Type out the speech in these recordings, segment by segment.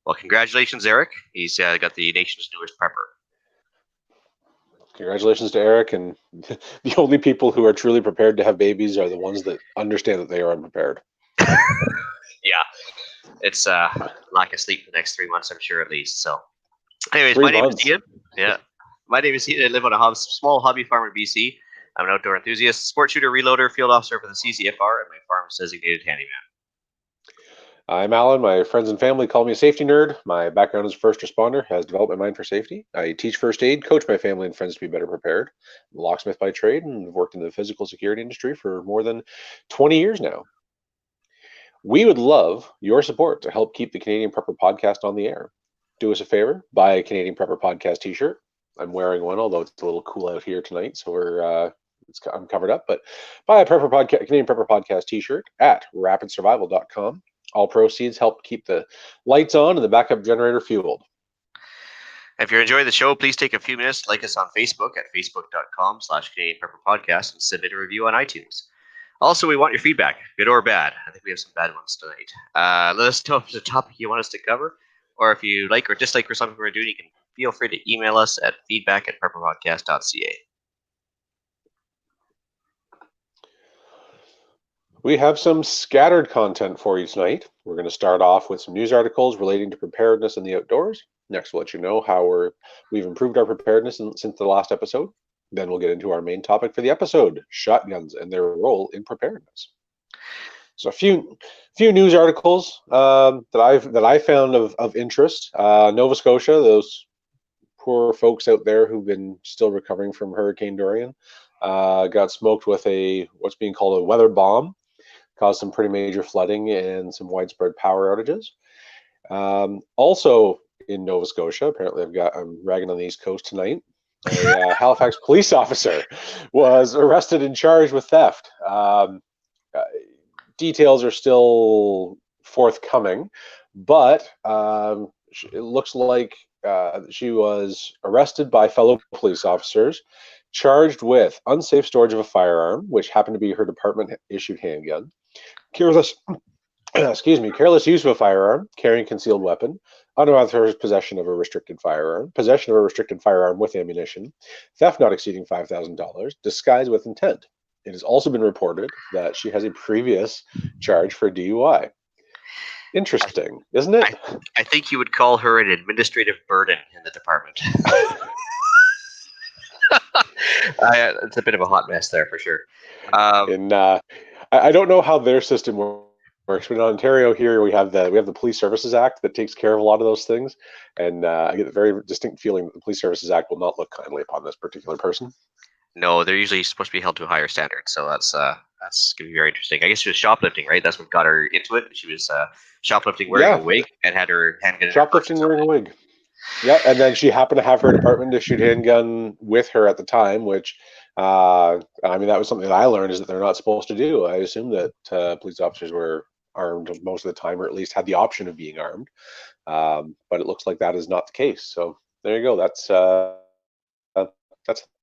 Well, congratulations, Eric. He's got the nation's newest prepper. Congratulations to Eric, and the only people who are truly prepared to have babies are the ones that understand that they are unprepared. Yeah, it's lack of sleep for the next 3 months, I'm sure, at least. So, anyways, my name is Ian. Yeah, my name is Ian. I live on a small hobby farm in BC. I'm an outdoor enthusiast, sport shooter, reloader, field officer for the CCFR, and my farm's designated handyman. I'm Alan. My friends and family call me a safety nerd. My background as a first responder has developed my mind for safety. I teach first aid, coach my family and friends to be better prepared. I'm a locksmith by trade and have worked in the physical security industry for more than 20 years now. We would love your support to help keep the Canadian Prepper Podcast on the air. Do us a favor, buy a Canadian Prepper Podcast t-shirt. I'm wearing one, although it's a little cool out here tonight, so I'm covered up. But buy a Canadian Prepper Podcast t-shirt at rapidsurvival.com. All proceeds help keep the lights on and the backup generator fueled. If you're enjoying the show, please take a few minutes to like us on Facebook at facebook.com/Canadian Prepper Podcast and submit a review on iTunes. Also, we want your feedback, good or bad. I think we have some bad ones tonight. Let us know if there's a topic you want us to cover, or if you like or dislike or something we're doing, you can feel free to email us at feedback@prepperpodcast.ca. We have some scattered content for you tonight. We're going to start off with some news articles relating to preparedness in the outdoors. Next, we'll let you know how we've improved our preparedness since the last episode. Then we'll get into our main topic for the episode, shotguns and their role in preparedness. So a few news articles that I found of interest. Nova Scotia, those poor folks out there who've been still recovering from Hurricane Dorian, got smoked with what's being called a weather bomb. Caused some pretty major flooding and some widespread power outages. Also in Nova Scotia, apparently I'm ragging on the East Coast tonight, a Halifax police officer was arrested and charged with theft. Details are still forthcoming, but it looks like she was arrested by fellow police officers, charged with unsafe storage of a firearm, which happened to be her department-issued handgun, careless use of a firearm, carrying a concealed weapon, unauthorized possession of a restricted firearm, possession of a restricted firearm with ammunition, theft not exceeding $5,000, disguise with intent. It has also been reported that she has a previous charge for DUI. Interesting, isn't it? I think you would call her an administrative burden in the department. It's a bit of a hot mess there for sure. I don't know how their system works, but in Ontario here we have the Police Services Act that takes care of a lot of those things, and I get a very distinct feeling that the Police Services Act will not look kindly upon this particular person. No, they're usually supposed to be held to a higher standard, so that's going to be very interesting. I guess she was shoplifting, right? That's what got her into it. She was shoplifting wearing a wig and had her handgun. Shoplifting wearing a wig. Yeah, and then she happened to have her department-issued handgun with her at the time, which, that was something that I learned is that they're not supposed to do. I assume that police officers were armed most of the time, or at least had the option of being armed. But it looks like that is not the case. So there you go. That's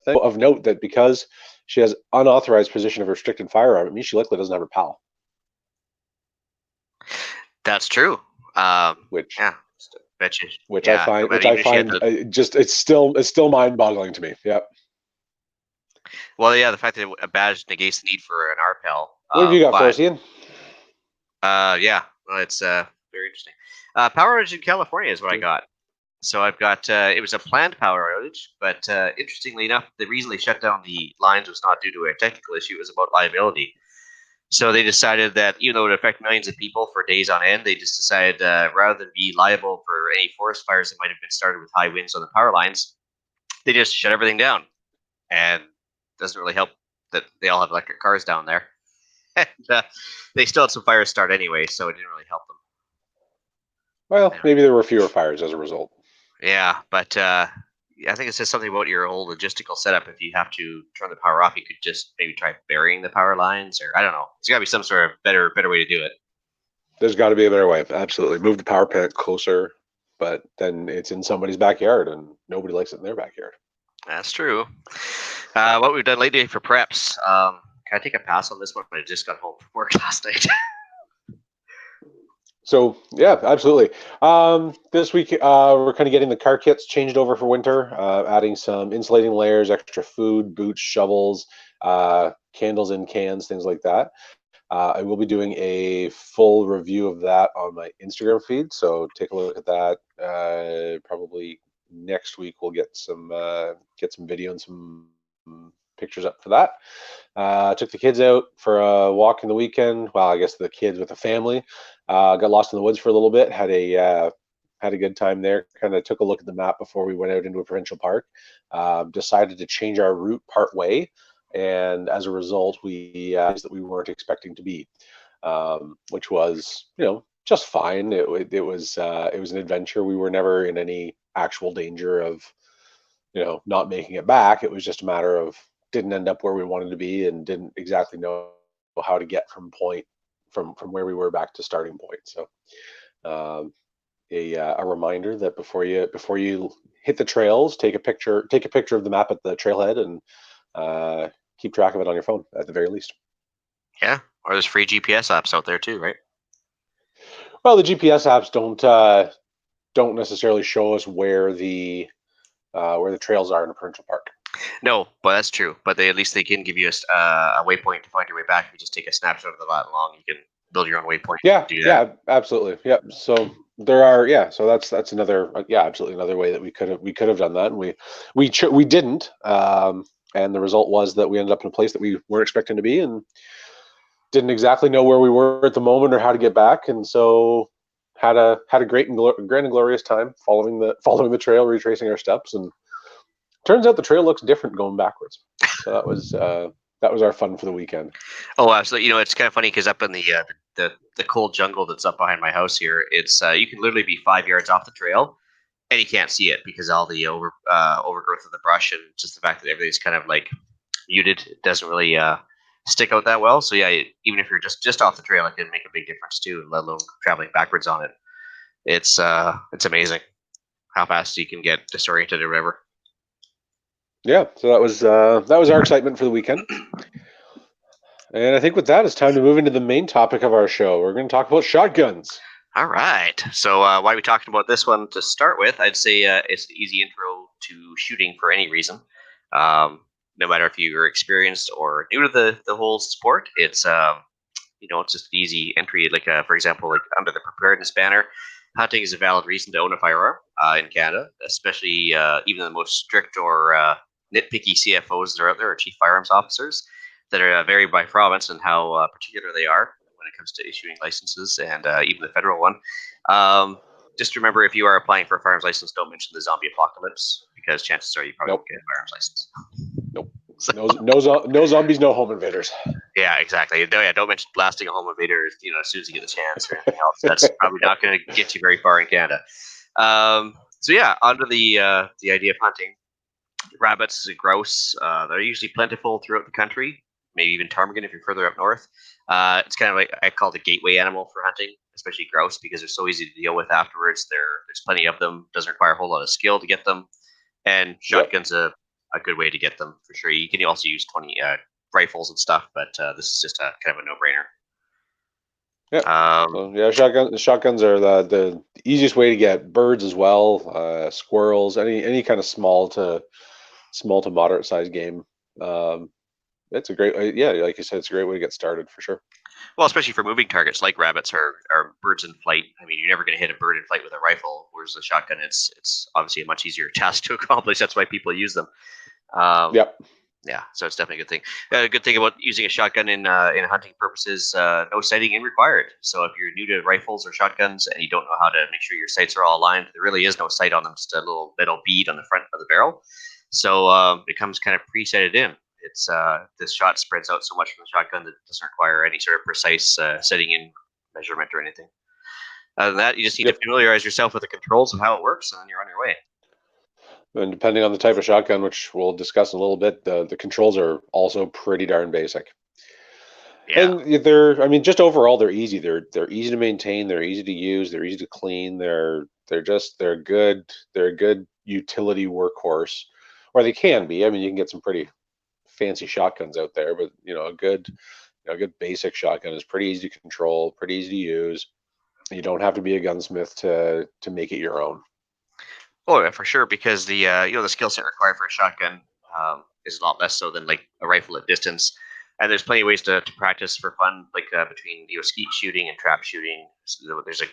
of note that because she has unauthorized possession of a restricted firearm, it means she likely doesn't have her PAL. That's true. Which I find it's still mind-boggling to me. Yeah. Well, yeah, the fact that a badge negates the need for an RPAL. What have you got for us, Ian? Yeah, well, it's very interesting. Power outage in California is what I got. So I've got, it was a planned power outage, but interestingly enough, the reason they shut down the lines was not due to a technical issue, it was about liability. So they decided that even though it would affect millions of people for days on end, they just decided rather than be liable for any forest fires that might have been started with high winds on the power lines, they just shut everything down. And it doesn't really help that they all have electric cars down there. And they still had some fires start anyway, so it didn't really help them. Well, maybe there were fewer fires as a result. Yeah, but I think it says something about your whole logistical setup. If you have to turn the power off, you could just maybe try burying the power lines, or I don't know. There's got to be some sort of better way to do it. There's got to be a better way. Absolutely. Move the power plant closer, but then it's in somebody's backyard, and nobody likes it in their backyard. That's true. What we've done lately for preps, can I take a pass on this one? I just got home from work last night. So yeah, absolutely. This week we're kind of getting the car kits changed over for winter, adding some insulating layers, extra food, boots, shovels, candles in cans, things like that. I will be doing a full review of that on my Instagram feed, so take a look at that. Probably next week we'll get some video and some pictures up for that. Took the kids out for a walk in the weekend. Well, I guess the kids with the family. Got lost in the woods for a little bit. Had a good time there. Kind of took a look at the map before we went out into a provincial park. Decided to change our route part way, and as a result, we that we weren't expecting to be, which was just fine. It was an adventure. We were never in any actual danger of not making it back. It was just a matter of didn't end up where we wanted to be and didn't exactly know how to get from where we were back to starting point. So um, a reminder that before you hit the trails, take a picture of the map at the trailhead and keep track of it on your phone at the very least. Yeah, or there's free GPS apps out there too, right? Well, the GPS apps don't necessarily show us where the trails are in a provincial park. No, but that's true. But at least they can give you a waypoint to find your way back. If you just take a snapshot of the lat long, you can build your own waypoint. Yeah, Do that. yeah, absolutely. Yep. So there are, yeah. So that's another, yeah, absolutely another way that we could have done that, and we didn't. And the result was that we ended up in a place that we weren't expecting to be, and didn't exactly know where we were at the moment or how to get back, and so had a grand and glorious time following the trail, retracing our steps, and turns out the trail looks different going backwards. So that was our fun for the weekend. Oh, absolutely. It's kind of funny because up in the cold jungle that's up behind my house here, it's you can literally be 5 yards off the trail and you can't see it because all the overgrowth of the brush and just the fact that everything's kind of like muted, it doesn't really stick out that well. So yeah, even if you're just off the trail, it can make a big difference too, let alone traveling backwards on it. It's amazing how fast you can get disoriented or whatever. Yeah, so that was our excitement for the weekend. And I think with that, it's time to move into the main topic of our show. We're going to talk about shotguns. All right. So why are we talking about this one to start with? I'd say it's an easy intro to shooting for any reason. No matter if you're experienced or new to the whole sport, it's just an easy entry. Like for example, like under the preparedness banner, hunting is a valid reason to own a firearm in Canada, especially even the most strict or nitpicky CFOs that are out there, or chief firearms officers, that are vary by province and how particular they are when it comes to issuing licenses, and even the federal one. Um, just remember, if you are applying for a firearms license, don't mention the zombie apocalypse because chances are you probably won't Nope. get a firearms license. Nope. So, No zombies, no home invaders. yeah, exactly. No, yeah, don't mention blasting a home invader. As soon as you get the chance or anything else, that's probably not going to get you very far in Canada. So yeah, onto the idea of hunting. Rabbits, grouse, they're usually plentiful throughout the country. Maybe even ptarmigan if you're further up north. It's kind of like I call it a gateway animal for hunting, especially grouse because they're so easy to deal with afterwards. There's plenty of them. Doesn't require a whole lot of skill to get them, and Yep. shotguns a good way to get them for sure. You can also use 20 rifles and stuff, but this is just a kind of a no brainer. Yep. Um, So yeah, shotguns are the easiest way to get birds as well, squirrels, any kind of small to moderate sized game. Um, it's a great, yeah, like you said, it's a great way to get started for sure. well, especially for moving targets like rabbits or birds in flight. I mean, you're never going to hit a bird in flight with a rifle, whereas a shotgun, it's obviously a much easier task to accomplish. That's why people use them. Um, Yep. yeah, so it's definitely a good thing. A good thing about using a shotgun in hunting purposes, no sighting in required. So if you're new to rifles or shotguns and you don't know how to make sure your sights are all aligned, there really is no sight on them. Just a little metal bead on the front of the barrel. So it comes kind of pre-sighted in. It's this shot spreads out so much from the shotgun that it doesn't require any sort of precise setting in measurement or anything. Other than that, you just need to Yep. familiarize yourself with the controls of how it works, and then you're on your way. And depending on the type of shotgun, which we'll discuss in a little bit, the controls are also pretty darn basic. Yeah. And I mean, just overall, they're easy. They're easy to maintain. They're easy to use. They're easy to clean. They're a good utility workhorse, or they can be. I mean, you can get some pretty fancy shotguns out there, but a good basic shotgun is pretty easy to control, pretty easy to use. You don't have to be a gunsmith to make it your own. Oh, yeah, for sure, because the the skill set required for a shotgun is a lot less so than like a rifle at distance. And there's plenty of ways to practice for fun, like between skeet shooting and trap shooting. So there's a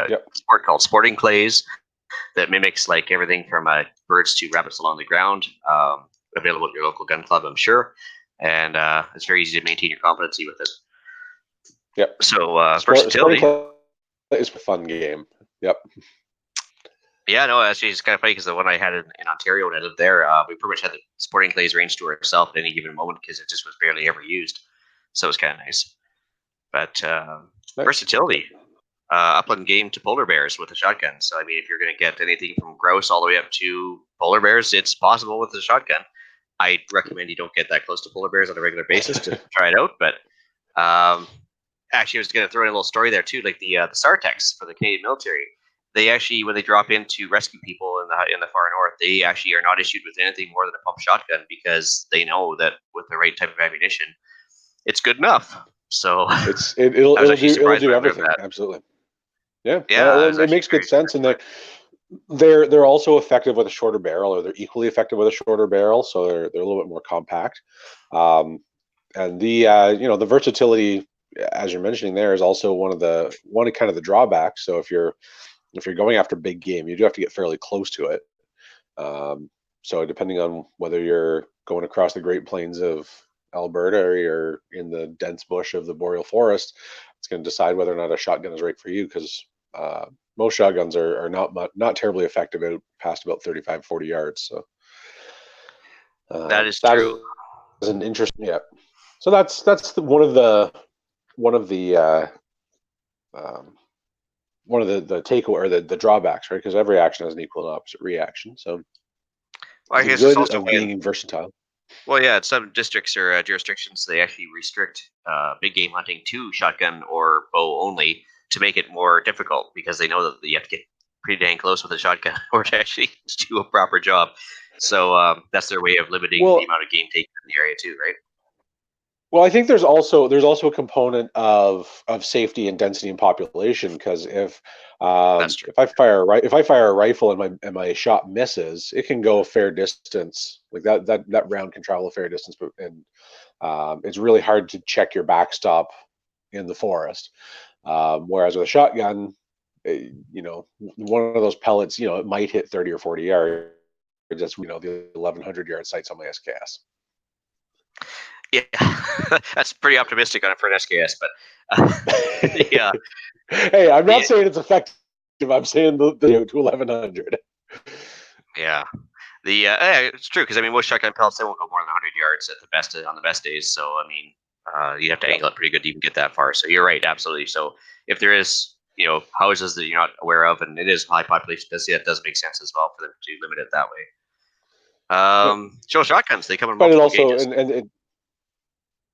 Yep. sport called sporting clays that mimics like everything from birds to rabbits along the ground. Available at your local gun club, I'm sure, and it's very easy to maintain your competency with it. Yep. So Sporting versatility. clay is a fun game. Yep. Yeah, no, actually, it's kind of funny because the one I had in Ontario when I lived there, we pretty much had the sporting clays range to ourselves at any given moment because it just was barely ever used. So it was kind of nice. But Nice. versatility, upland game to polar bears with a shotgun. So, I mean, if you're going to get anything from grouse all the way up to polar bears, it's possible with a shotgun. I recommend you don't get that close to polar bears on a regular basis to try it out. But actually, I was going to throw in a little story there too, like the Sartex for the Canadian military. They actually, when they drop in to rescue people in the far north, they actually are not issued with anything more than a pump shotgun because they know that with the right type of ammunition, it's good enough. So It'll do everything. That. Absolutely. Yeah. Yeah, It makes good sense, and they're also effective with a shorter barrel, or they're equally effective with a shorter barrel, so they're a little bit more compact. And the the versatility, as you're mentioning, there is also one of the drawbacks. So if you're going after big game, you do have to get fairly close to it. So depending on whether you're going across the Great Plains of Alberta or you're in the dense bush of the boreal forest, it's going to decide whether or not a shotgun is right for you, because most shotguns are not terribly effective out past about 35, 40 yards. So that is true. Is an interesting. Yeah. So that's one of the takeaway, or the drawbacks, right? Because every action has an equal and opposite reaction. So Well, I the guess it's good also of being versatile. well, yeah, in some districts or jurisdictions, they actually restrict big game hunting to shotgun or bow only to make it more difficult because they know that you have to get pretty dang close with a shotgun or to actually do a proper job. So that's their way of limiting the amount of game taken in the area too, right? Well, I think there's also a component of safety and density and population, because if I fire a rifle and my shot misses, it can go a fair distance. Like that round can travel a fair distance, and it's really hard to check your backstop in the forest. Whereas with a shotgun, one of those pellets, it might hit 30 or 40 yards. Just the 1,100-yard sights on my SKS. Yeah, that's pretty optimistic on it for an SKS, but yeah. Hey, I'm not saying it's effective. I'm saying the to 1,100. Yeah, it's true, because I mean most shotgun pellets, they won't go more than 100 yards at the best on the best days. So I mean, you have to angle it pretty good to even get that far. So you're right, absolutely. So if there is houses that you're not aware of, and it is high population density, that does make sense as well for them to limit it that way. So shotguns, they come in multiple gauges.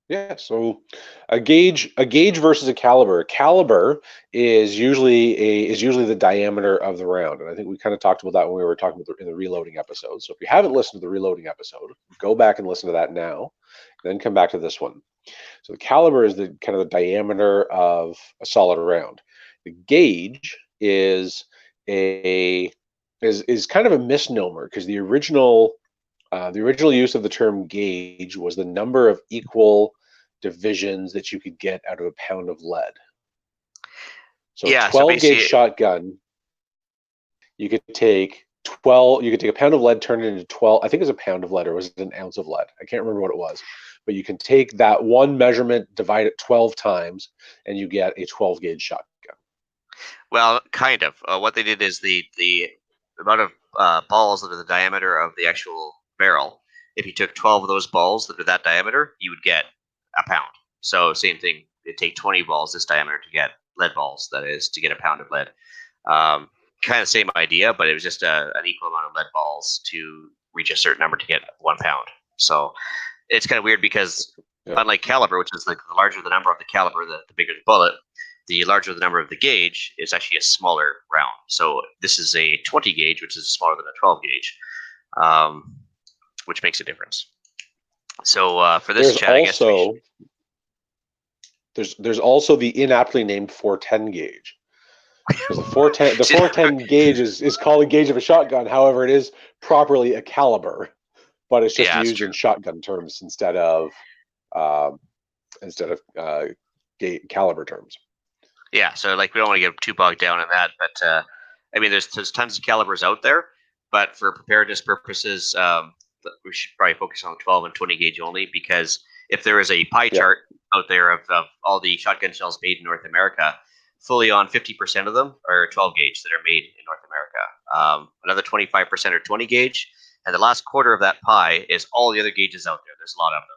Yeah, so a gauge versus a caliber. A caliber is usually the diameter of the round, and I think we kind of talked about that when we were talking about in the reloading episode. So if you haven't listened to the reloading episode, go back and listen to that now, then come back to this one. So the caliber is the kind of the diameter of a solid round. The gauge is kind of a misnomer, because the original use of the term gauge was the number of equal divisions that you could get out of a pound of lead. So a 12 gauge shotgun, you could take a pound of lead, turn it into 12. I think it was a pound of lead, or was it an ounce of lead? I can't remember what it was. But you can take that one measurement, divide it 12 times, and you get a 12 gauge shotgun. Well, kind of. What they did is the amount of balls that are the diameter of the actual barrel. If you took 12 of those balls that are that diameter, you would get a pound. So same thing. It'd take 20 balls this diameter to get lead balls. That is to get a pound of lead. Kind of same idea, but it was just an equal amount of lead balls to reach a certain number to get 1 pound. So it's kind of weird because unlike caliber, which is like the larger the number of the caliber, the bigger the bullet. The larger the number of the gauge is actually a smaller round. So this is a 20 gauge, which is smaller than a 12 gauge, which makes a difference. So for this chat, I guess there's also the inaptly named 410 gauge. Because the 410 gauge is called a gauge of a shotgun. However, it is properly a caliber, but it's just used in shotgun terms instead of caliber terms. Yeah, so like we don't want to get too bogged down in that, but I mean, there's tons of calibers out there, but for preparedness purposes, we should probably focus on the 12 and 20 gauge only, because if there is a pie chart out there of all the shotgun shells made in North America, fully on 50% of them are 12 gauge that are made in North America. Another 25% are 20 gauge, and the last quarter of that pie is all the other gauges out there. There's a lot of them.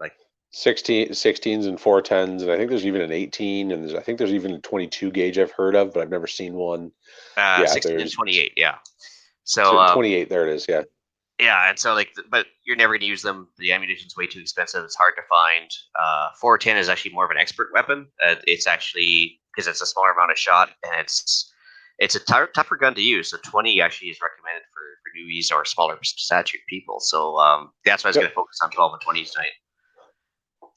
Like 16s and 410s, and I think there's even an 18, and I think there's even a 22 gauge I've heard of, but I've never seen one. 16 and 28, yeah. So 28, there it is, yeah. Yeah, and so but you're never going to use them. The ammunition's way too expensive. It's hard to find. 410 is actually more of an expert weapon. It's actually because it's a smaller amount of shot, and it's a tougher gun to use. So 20 actually is recommended for newbies or smaller statured people. So that's why I was going to focus on 12 and 20s tonight.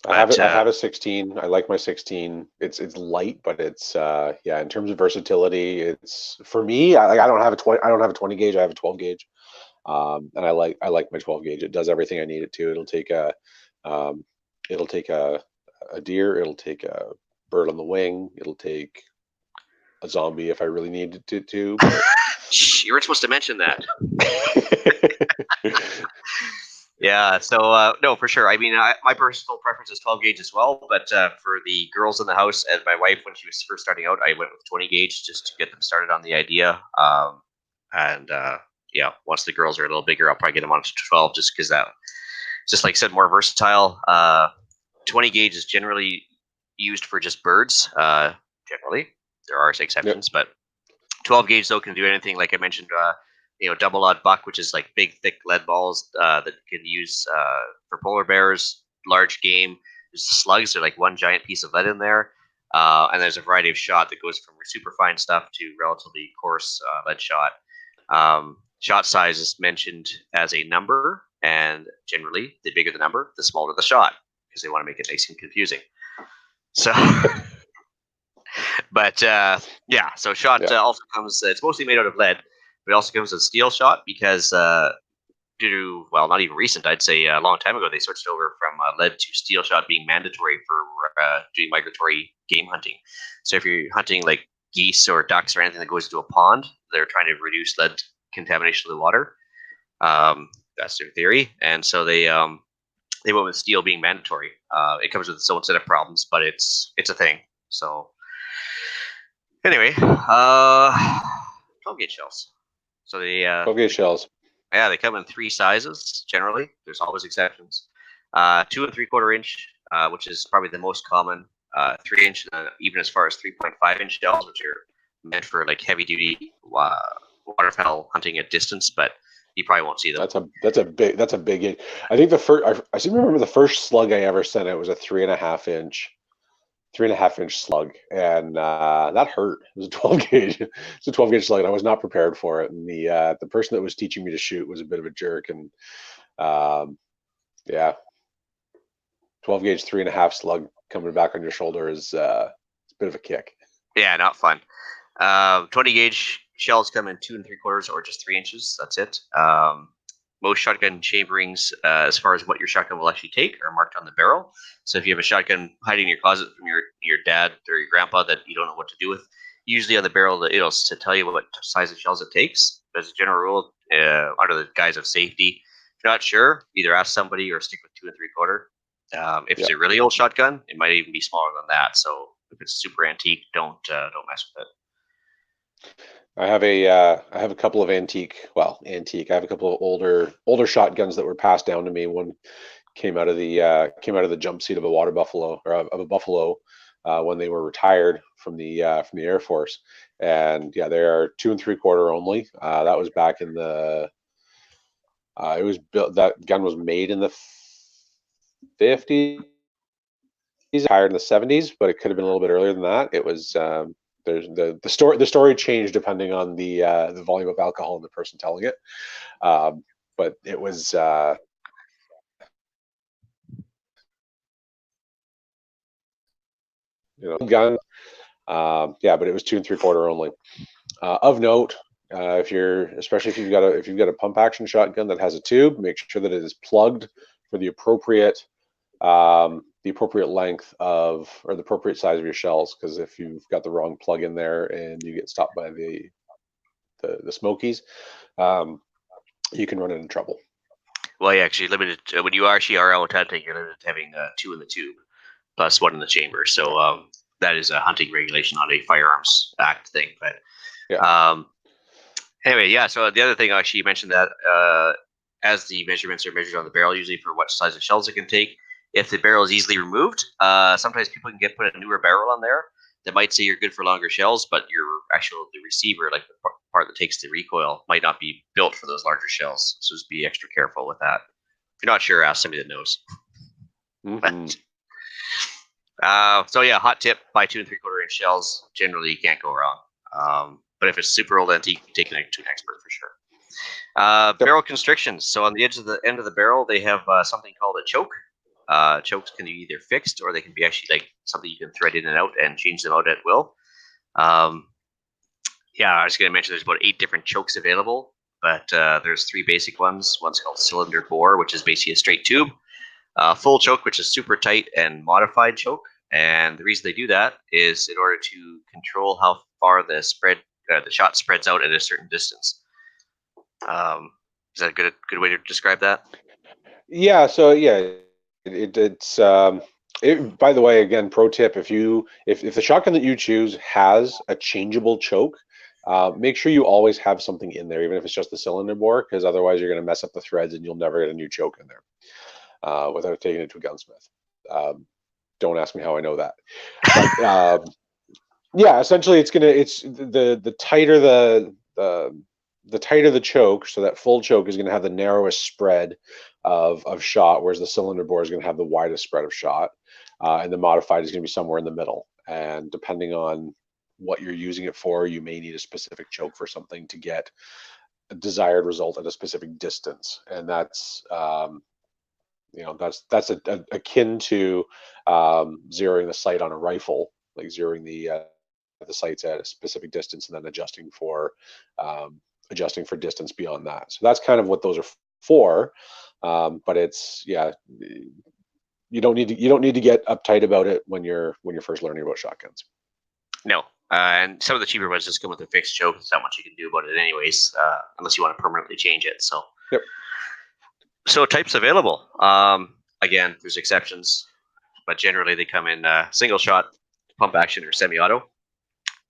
I have a 16. I like my 16. It's light, but it's in terms of versatility, it's for me. I don't have a 20. I don't have a 20 gauge. I have a 12 gauge, and I like my 12 gauge. It does everything I need it to. It'll take a deer. It'll take a bird on the wing. It'll take a zombie if I really need it to. But... You weren't supposed to mention that. Yeah, so no, for sure. I mean, my personal preference is 12 gauge as well, but for the girls in the house and my wife, when she was first starting out, I went with 20 gauge just to get them started on the idea. Yeah, once the girls are a little bigger, I'll probably get them on to 12 just because that, just like I said, more versatile. 20 gauge is generally used for just birds. Generally, there are exceptions, but 12 gauge though can do anything. Like I mentioned, double odd buck, which is like big, thick lead balls that you can use for polar bears, large game. There's slugs. They're like one giant piece of lead in there. And there's a variety of shot that goes from super fine stuff to relatively coarse lead shot. Shot size is mentioned as a number, and generally, the bigger the number, the smaller the shot, because they want to make it nice and confusing. So... But so shot also comes. It's mostly made out of lead, but it also comes with steel shot because due to not even recent, I'd say a long time ago, they switched over from lead to steel shot being mandatory for doing migratory game hunting. So if you're hunting like geese or ducks or anything that goes into a pond, they're trying to reduce lead contamination of the water. That's their theory, and so they went with steel being mandatory. It comes with its own set of problems, but it's a thing. So. Anyway, 12 gauge shells. So the 12 gauge shells. Yeah, they come in 3 sizes generally. There's always exceptions. 2 3/4 inch, which is probably the most common. 3 inch, even as far as 3.5 inch shells, which are meant for like heavy duty waterfowl hunting at distance, but you probably won't see them. That's a big. I think the first. I seem to remember the first slug I ever sent out was a 3.5 inch slug, and that hurt. It was a 12 gauge. It's a 12 gauge slug, and I was not prepared for it. And the person that was teaching me to shoot was a bit of a jerk, and 12 gauge 3.5 slug coming back on your shoulder is it's a bit of a kick. Yeah, not fun. 20 gauge shells come in 2 3/4 or just 3 inches. That's it. Most shotgun chamberings, as far as what your shotgun will actually take, are marked on the barrel. So if you have a shotgun hiding in your closet from your dad or your grandpa that you don't know what to do with, usually on the barrel it'll to tell you what size of shells it takes. But as a general rule, under the guise of safety, if you're not sure, either ask somebody or stick with 2 3/4. If it's a really old shotgun, it might even be smaller than that. So if it's super antique, don't mess with it. I have a couple of antique. I have a couple of older shotguns that were passed down to me. One came out of the jump seat of a water buffalo or of a buffalo when they were retired from the Air Force, and they are 2 3/4 only. That was back in the. It was built. That gun was made in the 50s, retired in the 70s, but it could have been a little bit earlier than that. It was. There's the story changed depending on the volume of alcohol and the person telling it, but it was gun. Yeah, but it was 2 3/4 only. Of note, especially if you've got a pump action shotgun that has a tube, make sure that it is plugged for the appropriate length of, or the appropriate size of your shells. Because if you've got the wrong plug in there and you get stopped by the smokies, you can run into trouble. Well, you actually limited when you actually are out hunting. You're limited to having 2 in the tube plus 1 in the chamber. So that is a hunting regulation, not a Firearms Act thing. But Yeah. Anyway, yeah. So the other thing, actually, you mentioned that as the measurements are measured on the barrel, usually for what size of shells it can take. If the barrel is easily removed, sometimes people can put a newer barrel on there that might say you're good for longer shells, but the receiver, like the part that takes the recoil, might not be built for those larger shells. So just be extra careful with that. If you're not sure, ask somebody that knows. Mm-hmm. So yeah, hot tip: buy 2 3/4 inch shells. Generally, you can't go wrong. But if it's super old antique, take it to an expert for sure. Barrel constrictions. So on the edge of the end of the barrel, they have something called a choke. Chokes can be either fixed or they can be actually like something you can thread in and out and change them out at will. Yeah, I was going to mention there's about 8 different chokes available, but there's 3 basic ones. One's called cylinder bore, which is basically a straight tube. Full choke, which is super tight, and modified choke. And the reason they do that is in order to control how far the shot spreads out at a certain distance. Is that a good way to describe that? Yeah. So yeah, it's by the way, again, pro tip: if the shotgun that you choose has a changeable choke, make sure you always have something in there, even if it's just the cylinder bore, because otherwise you're going to mess up the threads and you'll never get a new choke in there without taking it to a gunsmith. Don't ask me how I know that, but yeah, essentially it's the tighter the tighter the choke, so that full choke is going to have the narrowest spread of shot, whereas the cylinder bore is going to have the widest spread of shot, and the modified is going to be somewhere in the middle. And depending on what you're using it for, you may need a specific choke for something to get a desired result at a specific distance, and that's akin to zeroing the sight on a rifle, like zeroing the sights at a specific distance and then adjusting for distance beyond that. So that's kind of what those are for. But it's you don't need to get uptight about it when you're first learning about shotguns. No. And some of the cheaper ones just come with a fixed choke. There's not much you can do about it anyways, unless you want to permanently change it. So Yep. So types available. Again, there's exceptions, but generally they come in single shot, pump action, or semi-auto.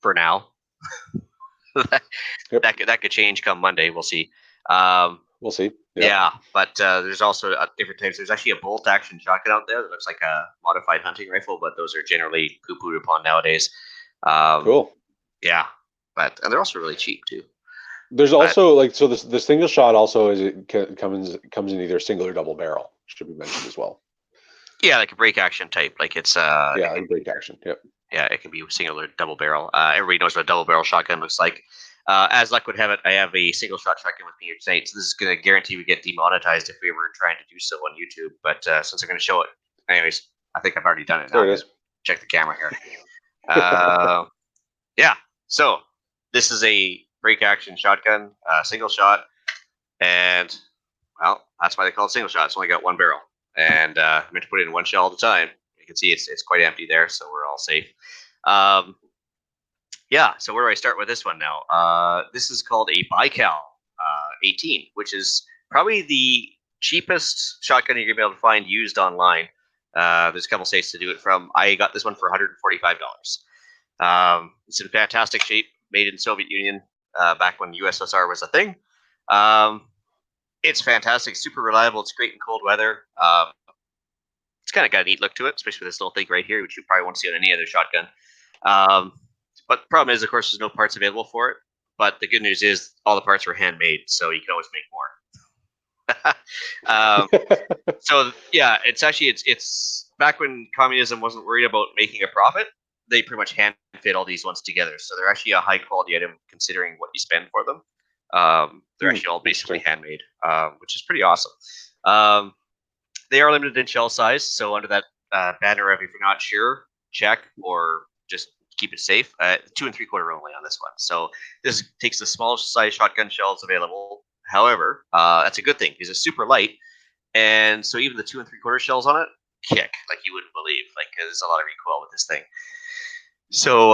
For now, Yep. that could change come Monday. We'll see. We'll see. Yep. Yeah, but there's also different types. There's actually a bolt action shotgun out there that looks like a modified hunting rifle, but those are generally poo-pooed upon nowadays. Cool. Yeah, and they're also really cheap too. There's also the single shot also comes in either single or double barrel. Should be mentioned as well. Yeah, like a break action type. Like it's break action. Yep. Yeah, it can be single or double barrel. Everybody knows what a double barrel shotgun looks like. As luck would have it, I have a single shot shotgun with me here tonight, so this is going to guarantee we get demonetized if we were trying to do so on YouTube. But since I'm going to show it, anyways, I think I've already done it. There it is. Check the camera here. Yeah, so this is a break action shotgun, single shot, and well, that's why they call it single shot. It's only got 1 barrel, and I meant to put it in 1 shell at a time. You can see it's quite empty there, so we're all safe. Yeah, so where do I start with this one now? This is called a Baikal 18, which is probably the cheapest shotgun you're going to be able to find used online. There's a couple states to do it from. I got this one for $145. It's in fantastic shape, made in Soviet Union back when USSR was a thing. It's fantastic, super reliable. It's great in cold weather. It's kind of got a neat look to it, especially with this little thing right here, which you probably won't see on any other shotgun. But the problem is, of course, there's no parts available for it. But the good news is all the parts were handmade, so you can always make more. So yeah, it's back when communism wasn't worried about making a profit. They pretty much hand fit all these ones together, so they're actually a high quality item considering what you spend for them. They're actually all basically handmade, which is pretty awesome. They are limited in shell size, so under that banner of if you're not sure, check or just keep it safe. 2 3/4 only on this one. So this takes the smallest size shotgun shells available. However, that's a good thing because it's super light, and so even the 2 3/4 shells on it kick like you wouldn't believe. Like there's a lot of recoil with this thing. So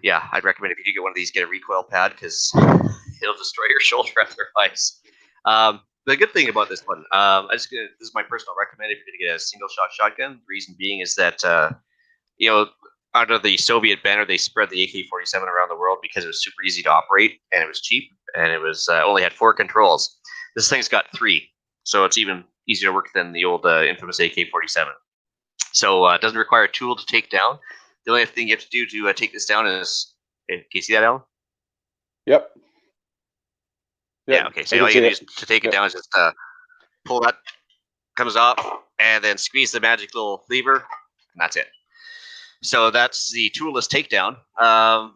yeah, I'd recommend if you do get one of these, get a recoil pad because it'll destroy your shoulder otherwise. The good thing about this one, this is my personal recommend if you're going to get a single shot shotgun. The reason being is that under the Soviet banner, they spread the AK-47 around the world because it was super easy to operate and it was cheap and it was only had 4 controls. This thing's got 3, so it's even easier to work than the old infamous AK-47. So it doesn't require a tool to take down. The only thing you have to do to take this down is, can you see that, Alan? Yep. Yeah. Okay. So all you can do to take it down is just pull that, comes off, and then squeeze the magic little lever, and that's it. So that's the toolless takedown, and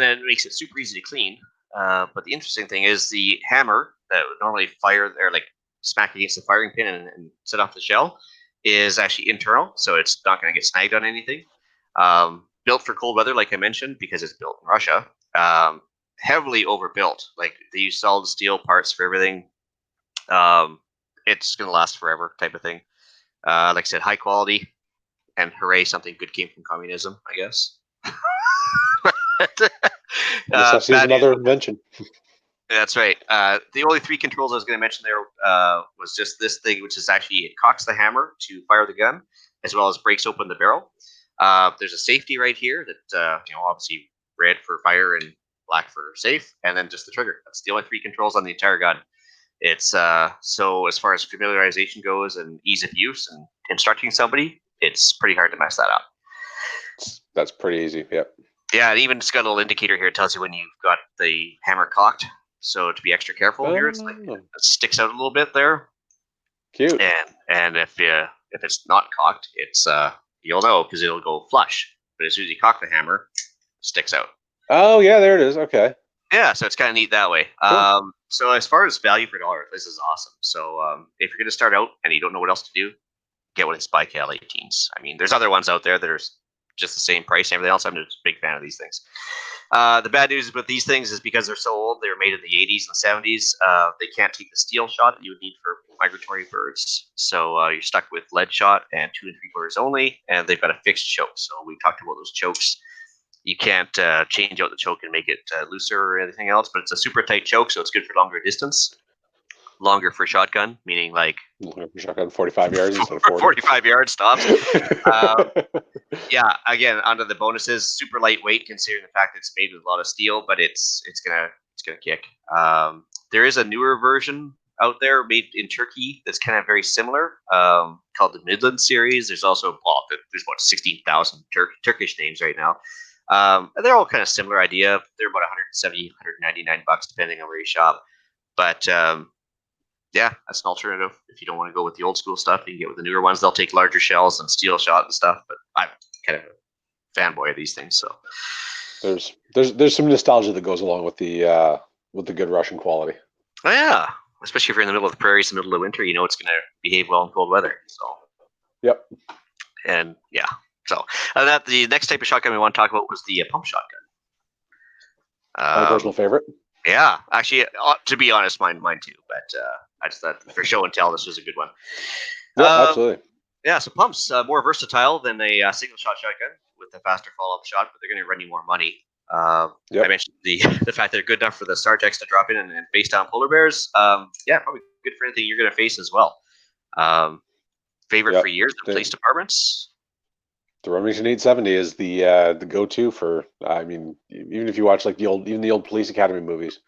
then it makes it super easy to clean. But the interesting thing is the hammer that would normally fire or like smack against the firing pin and set off the shell is actually internal, so it's not going to get snagged on anything. Built for cold weather, like I mentioned, because it's built in Russia. Heavily overbuilt. Like they use solid steel parts for everything. It's going to last forever, type of thing. Like I said, high quality, and hooray, something good came from communism, I guess. Another invention. That's right. The only 3 controls I was going to mention there was just this thing, which is actually it cocks the hammer to fire the gun, as well as breaks open the barrel. There's a safety right here that obviously red for fire and black for safe, and then just the trigger. That's the only 3 controls on the entire gun. It's so as far as familiarization goes and ease of use and instructing somebody, it's pretty hard to mess that up. That's pretty easy. Yep. Yeah, and even it's got a little indicator here. It tells you when you've got the hammer cocked. So to be extra careful here, it's like it sticks out a little bit there. Cute. And if it's not cocked, it's you'll know because it'll go flush. But as soon as you cock the hammer, it sticks out. Oh yeah, there it is. Okay. Yeah, so it's kind of neat that way. Cool. So as far as value per dollar, this is awesome. So if you're going to start out and you don't know what else to do, get one of these Baikal 18s. I mean, there's other ones out there that are just the same price and everything else. I'm just a big fan of these things. The bad news with these things is because they're so old, they were made in the 80s and 70s, they can't take the steel shot that you would need for migratory birds. So you're stuck with lead shot and 2 3/4 only, and they've got a fixed choke. So we talked about those chokes. You can't change out the choke and make it looser or anything else, but it's a super tight choke, so it's good for longer distance. Longer for shotgun, meaning like shotgun 45 yards instead of 40. 45 yards stops. Yeah, again, under the bonuses, super lightweight considering the fact that it's made with a lot of steel, but it's gonna kick. There is a newer version out there made in Turkey that's kind of very similar, called the Midland series. There's also there's about 16,000 Turkish names right now. They're all kind of similar idea. They're about 170, 199 bucks depending on where you shop. But yeah, that's an alternative. If you don't want to go with the old school stuff, you can get with the newer ones. They'll take larger shells and steel shot and stuff. But I'm kind of a fanboy of these things. So there's some nostalgia that goes along with the good Russian quality. Oh yeah, especially if you're in the middle of the prairies, in the middle of winter, you know it's going to behave well in cold weather. So yep. And yeah, so that the next type of shotgun we want to talk about was the pump shotgun. My personal favorite. Yeah, actually, to be honest, mine too. But I just thought for show and tell, this was a good one. Yeah, absolutely. Yeah, so pumps more versatile than a single shot shotgun with a faster follow up shot, but they're going to run you more money. I mentioned the fact that they're good enough for the Sartex to drop in and face down polar bears. Yeah, probably good for anything you're going to face as well. Favorite for years in police departments. The Remington 870 is the go-to for. I mean, even if you watch like the old Police Academy movies,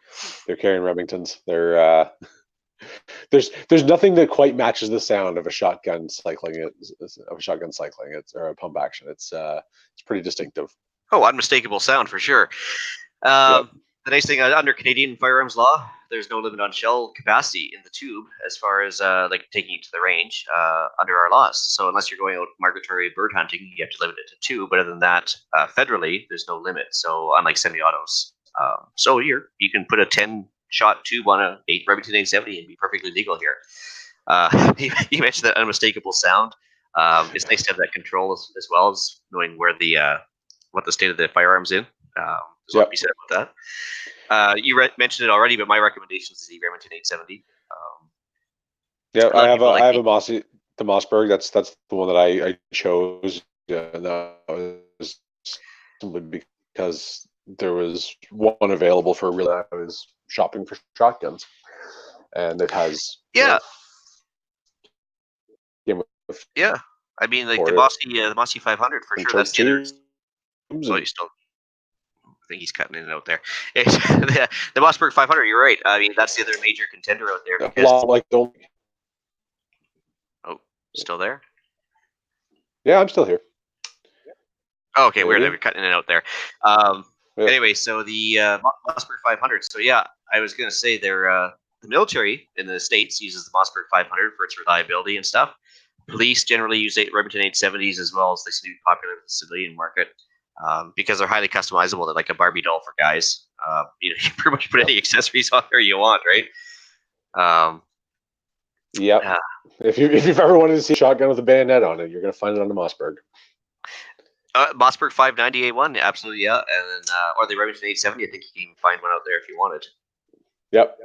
they're carrying Remingtons. They're there's nothing that quite matches the sound of a shotgun cycling. Or a pump action. It's pretty distinctive. Oh, unmistakable sound for sure. The nice thing under Canadian firearms law, there's no limit on shell capacity in the tube as far as like taking it to the range under our laws. So unless you're going out migratory bird hunting, you have to limit it to 2. But other than that, federally, there's no limit. So unlike semi-autos, so you can put a 10-shot tube on a Remington 870 and be perfectly legal here. You mentioned that unmistakable sound. It's nice to have that control as well as knowing where the what the state of the firearms in. There's a lot to be said about that. You mentioned it already, but my recommendation is the Remington 870. Yeah, I have like a the Mossberg. That's the one that I chose. Yeah, and that was simply because there was one available for real. I was shopping for shotguns, and it has yeah, came with yeah. I mean, like for the it Mossy 500 for and sure. That's choke the other. tubes Oh, and you still. I think he's cutting in and out there. The Mossberg 500. You're right. I mean, that's the other major contender out there a because. lot like the. Oh, still there? Yeah, I'm still here. Oh, okay, weird. Maybe. We're cutting it out there. Yeah. Anyway, so the Mossberg 500. So yeah, I was going to say they're the military in the States uses the Mossberg 500 for its reliability and stuff. Police generally use Remington 870s as well, as they seem to be popular in the civilian market because they're highly customizable. They're like a Barbie doll for guys. You know, you can pretty much put any accessories on there you want, right? Yep. If you've ever wanted to see a shotgun with a bayonet on it, you're going to find it on the Mossberg. Mossberg 590A1, absolutely, yeah, and then or the Remington 870. I think you can even find one out there if you wanted. Yep.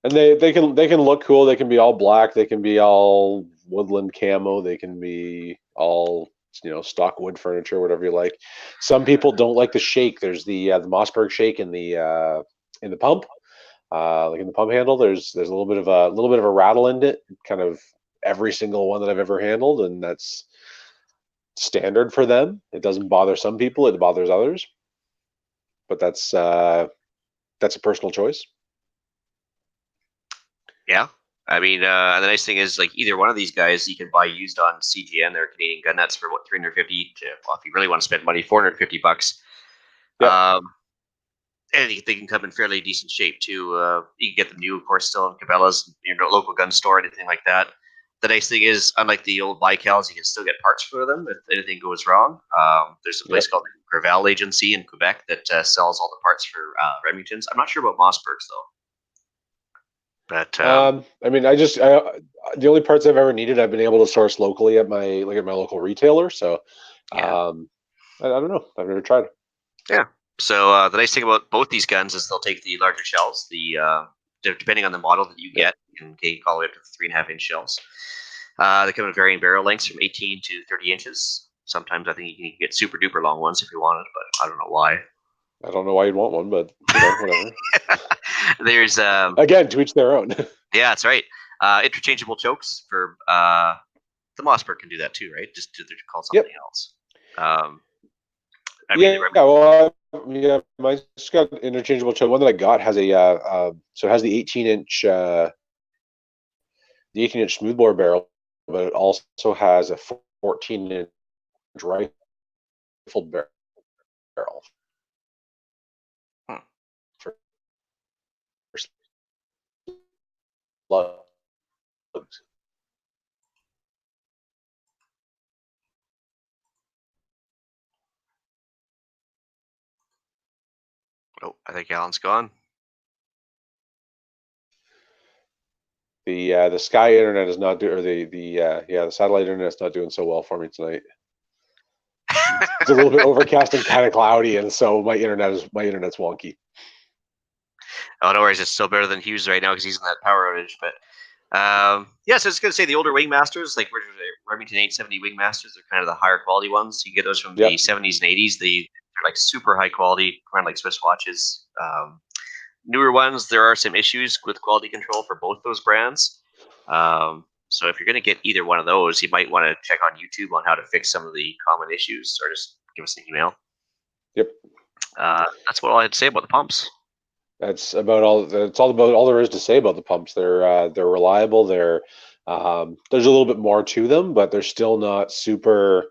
And they can look cool. They can be all black. They can be all woodland camo. They can be all stock wood furniture, whatever you like. Some people don't like the shake. There's the Mossberg shake in the pump, like in the pump handle. There's a little bit of a rattle in it. Kind of every single one that I've ever handled, and that's standard for them. It doesn't bother some people. It bothers others. But that's a personal choice. Yeah. I mean, and the nice thing is, like, either one of these guys you can buy used on CGN, their Canadian gun nuts, for what, 350 to, well, if you really want to spend money, $450. Yep. And they can come in fairly decent shape too. You can get them new, of course, still in Cabela's, local gun store, anything like that. The nice thing is, unlike the old Baikals, you can still get parts for them if anything goes wrong. There's a place called the Gravel Agency in Quebec that sells all the parts for Remingtons. I'm not sure about Mossbergs though. But I mean, the only parts I've ever needed, I've been able to source locally at my local retailer. So, I don't know. I've never tried it. Yeah. So the nice thing about both these guns is they'll take the larger shells. Depending on the model that you get, you can all the way up to 3.5-inch shells. They come in varying barrel lengths from 18 to 30 inches. Sometimes I think you can get super duper long ones if you want it, but I don't know why. I don't know why you'd want one, but whatever. There's again, to each their own. Yeah, that's right. Interchangeable chokes for the Mossberg can do that too, right? Just to call something else. Mine's got interchangeable choke. One that I got has so it has the 18-inch smoothbore barrel, but it also has a 14-inch rifled barrel. For slugs. Oh, I think Alan's gone. The Sky internet is not doing, or the satellite internet is not doing so well for me tonight. It's a little bit overcast and kind of cloudy, and so my internet's wonky. Oh, no worries. It's still better than Hughes right now because he's in that power outage. But yeah, so I was going to say the older Wingmasters, like Remington 870 Wingmasters, are kind of the higher quality ones. You get those from the 70s and 80s. They're like super high quality, kind of like Swiss watches. Newer ones, there are some issues with quality control for both those brands. So if you're going to get either one of those, you might want to check on YouTube on how to fix some of the common issues, or just give us an email. Yep. That's what I had to say about the pumps. That's about all. That's all there is to say about the pumps. They're reliable. There's a little bit more to them, but they're still not super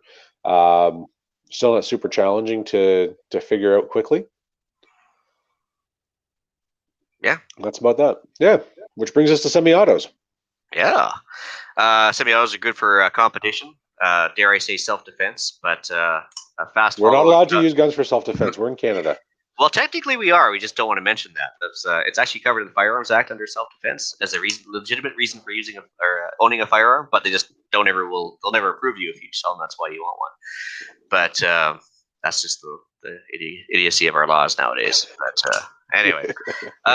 challenging to figure out quickly. Yeah, that's about that. Yeah, which brings us to semi-autos. Yeah, semi-autos are good for competition. Dare I say self-defense, but a fast. We're not allowed to use guns for self-defense. We're in Canada. Well, technically we are. We just don't want to mention that. It's actually covered in the Firearms Act under self-defense as a legitimate reason for using or owning a firearm, but they just they'll never approve you if you tell them that's why you want one. But that's just the idiocy of our laws nowadays. But anyway,